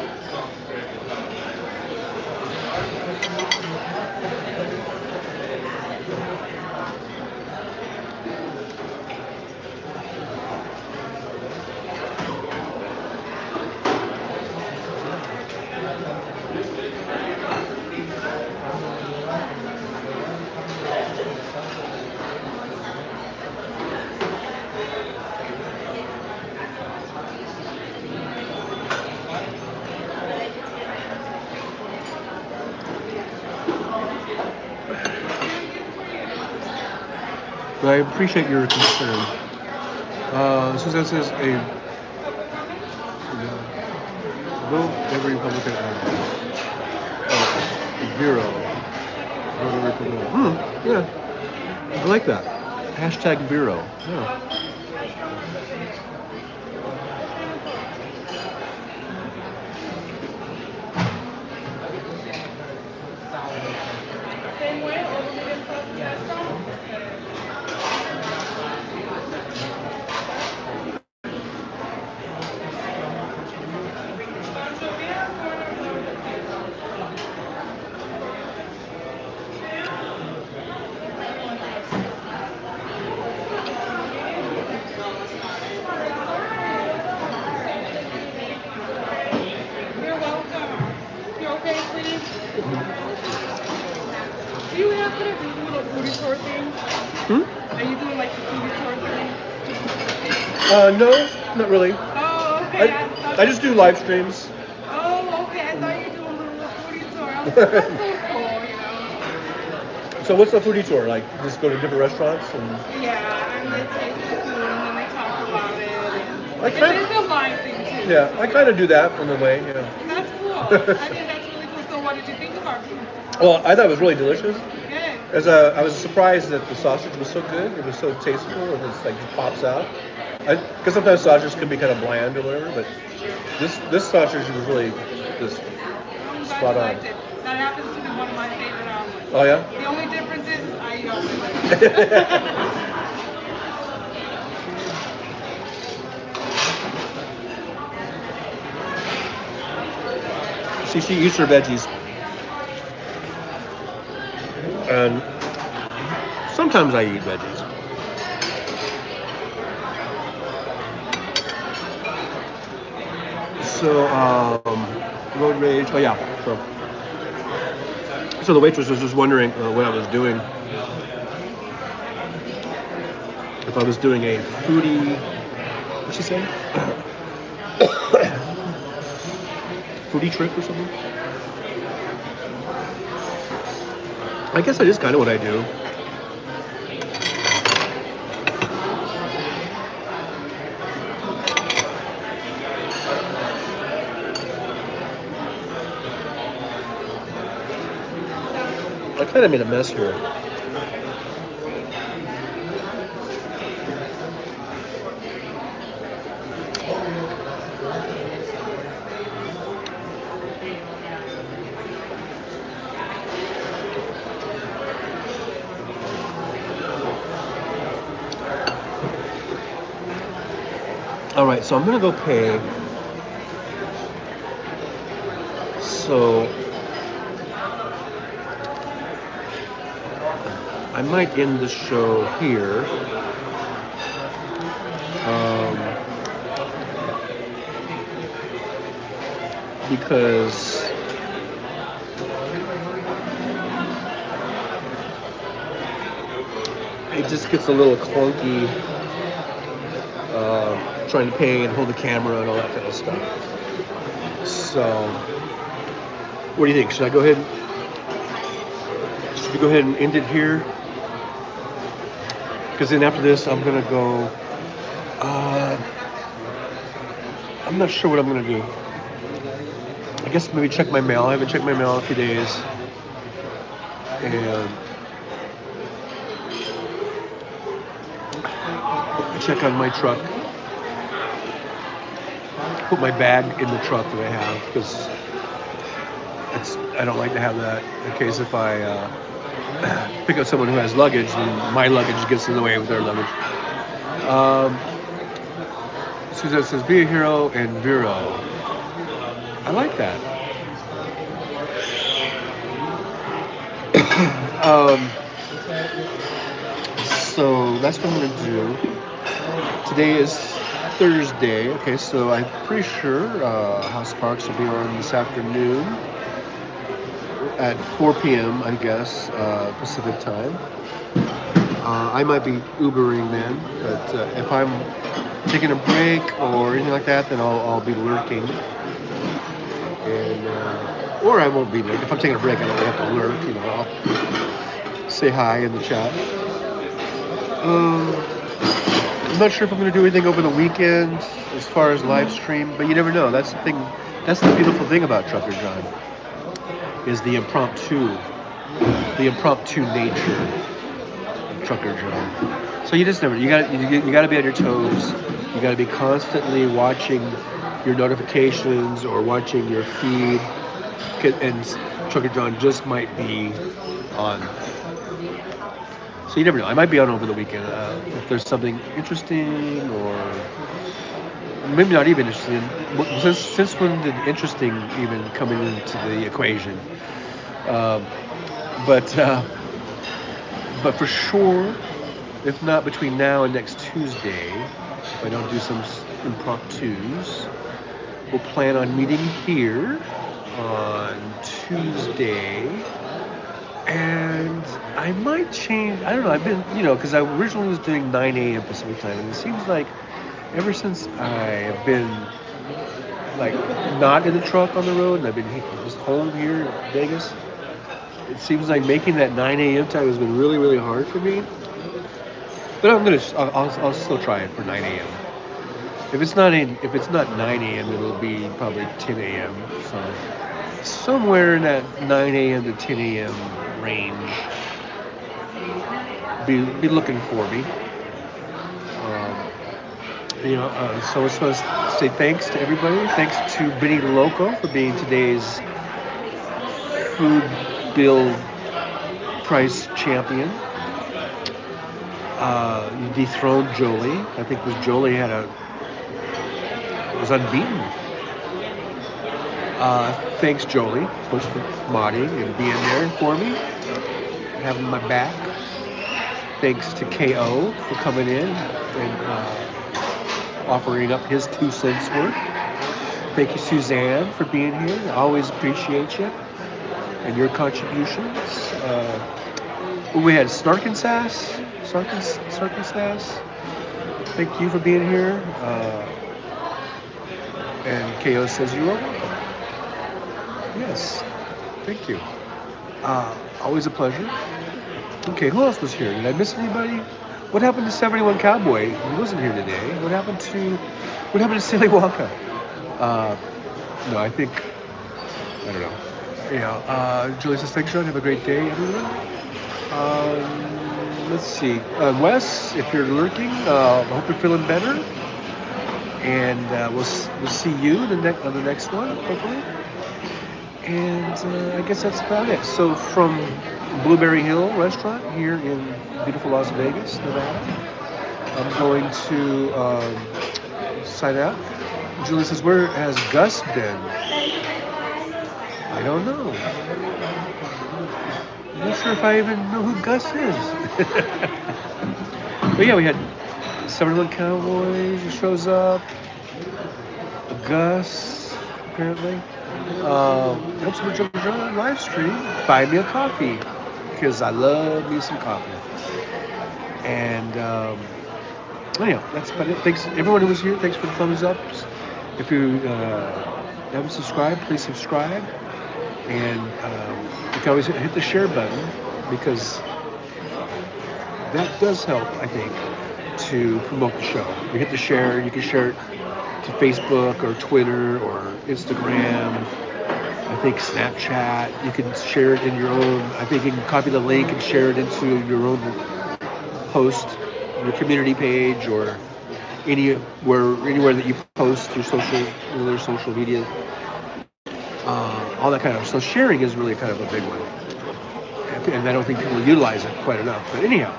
But I appreciate your concern. Suzanne says vote every Republican out. Oh, zero. Vote every Republican. Yeah, I like that. Hashtag Vero. Yeah. Okay, please. Do you have to do the little booty tour thing? Hmm? Are you doing like the booty tour thing? No, not really. Oh, okay. I just do live streams. Oh, okay. I thought you were doing a little booty tour. I was like, that's so cool, you know? So what's the foodie tour like? Just go to different restaurants and Yeah, and they taste the food and then they talk about it. I And kind it's a live thing too. yeah, I kind of do that on the way. Yeah. That's cool. I think that's really cool. So what did you think about it? Well, I thought it was really delicious. Good. I was surprised that the sausage was so good. It was so tasteful and it's like just pops out. Because sometimes sausages can be kind of bland or whatever, but this sausage was really just I'm glad spot you on. liked it. That happens to be one of my favorite omelets. Oh yeah. The only difference is I eat omelets. See, she eats her veggies, and sometimes I eat veggies. So, road rage. Oh yeah. So the waitress was just wondering what I was doing. If I was doing a foodie, what'd she say? Foodie trip or something? I guess that is kind of what I do. I kind of made a mess here. All right, so I'm gonna go pay. So I might end the show here. Because it just gets a little clunky trying to pay and hold the camera and all that kind of stuff. So, what do you think? Should I go ahead? Should we go ahead and end it here? Because then after this, I'm gonna go. I'm not sure what I'm gonna do. I guess maybe check my mail. I haven't checked my mail in a few days, and check on my truck. Put my bag in the truck that I have because I don't like to have that in case if I pick up someone who has luggage, then my luggage gets in the way with their luggage. Suzette says, "Be a hero and Vero." I like that. So that's what I'm gonna do. Today is Thursday. Okay, so I'm pretty sure House Parks will be on this afternoon at 4 p.m. I guess Pacific time. I might be Ubering then, but if I'm taking a break or anything like that, then I'll be lurking. And or I won't be lurking. If I'm taking a break, I don't have to lurk. You know, I'll say hi in the chat. I'm not sure if I'm going to do anything over the weekend as far as live stream, but you never know. That's the thing. That's the beautiful thing about Trucker John is the impromptu nature of Trucker John. So you just never. You got to be on your toes. You got to be constantly watching your notifications or watching your feed, and Trucker John just might be on. So you never know. I might be on over the weekend if there's something interesting, or maybe not even interesting. Since when did interesting even come into the equation? But for sure, if not between now and next Tuesday, if I don't do some impromptus, we'll plan on meeting here on Tuesday, and I might change. I don't know. I've been, because I originally was doing 9 a.m. Pacific time, and it seems like ever since I have been like not in the truck on the road, and I've been just home here in Vegas, it seems like making that 9 a.m. time has been really, really hard for me. But I'll still try it for 9 a.m. If it's not 9 a.m., it'll be probably 10 a.m. So somewhere in that 9 a.m. to 10 a.m. range, be looking for me. So we're supposed to say thanks to everybody. Thanks to Benny Loco for being today's food bill price champion. You dethroned Jolie. I think Jolie was unbeaten. Thanks, Jolie, of course, for modding and being there for me, having my back. Thanks to KO for coming in and offering up his 2 cents worth. Thank you, Suzanne, for being here. I always appreciate you and your contributions. We had Snarkinsass. Thank you for being here. And KO says you are welcome. Yes, thank you. Always a pleasure. Okay, who else was here? Did I miss anybody? What happened to 71 Cowboy? He wasn't here today. What happened to Silly Wonka? No, I don't know. Julie says, thanks, John. Have a great day, everyone. Let's see. Wes, if you're lurking, I hope you're feeling better. And we'll see you on the next one, hopefully. And I guess that's about it. So from Blueberry Hill Restaurant here in beautiful Las Vegas, Nevada, I'm going to sign out. Julie says, where has Gus been? I don't know. I'm not sure if I even know who Gus is. But yeah, we had 71 Cowboys who shows up. Gus, apparently. Helps with Joker John live stream. Buy me a coffee because I love me some coffee. And anyhow, that's about it. Thanks everyone who was here. Thanks for the thumbs up. If you haven't subscribed, please subscribe. And you can always hit the share button because that does help, I think, to promote the show. You hit the share, you can share it to Facebook or Twitter or Instagram, I think Snapchat. You can share it in your own, I think you can copy the link and share it into your own post, your community page, or anywhere that you post your social media, all that kind of stuff. So sharing is really kind of a big one. And I don't think people utilize it quite enough. But anyhow,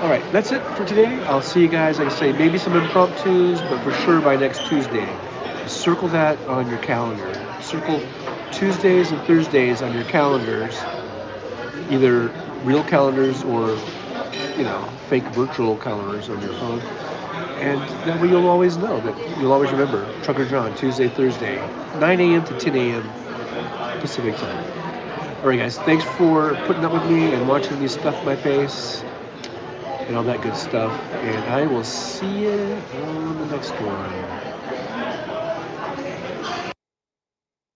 all right, that's it for today. I'll see you guys, like I say, maybe some impromptus, but for sure by next Tuesday. Circle that on your calendar. Circle Tuesdays and Thursdays on your calendars, either real calendars or, fake virtual calendars on your phone. And that way you'll always know, that you'll always remember Trucker John, Tuesday, Thursday, 9 a.m. to 10 a.m. Pacific time. All right, guys, thanks for putting up with me and watching me stuff my face and all that good stuff. And I will see you on the next one.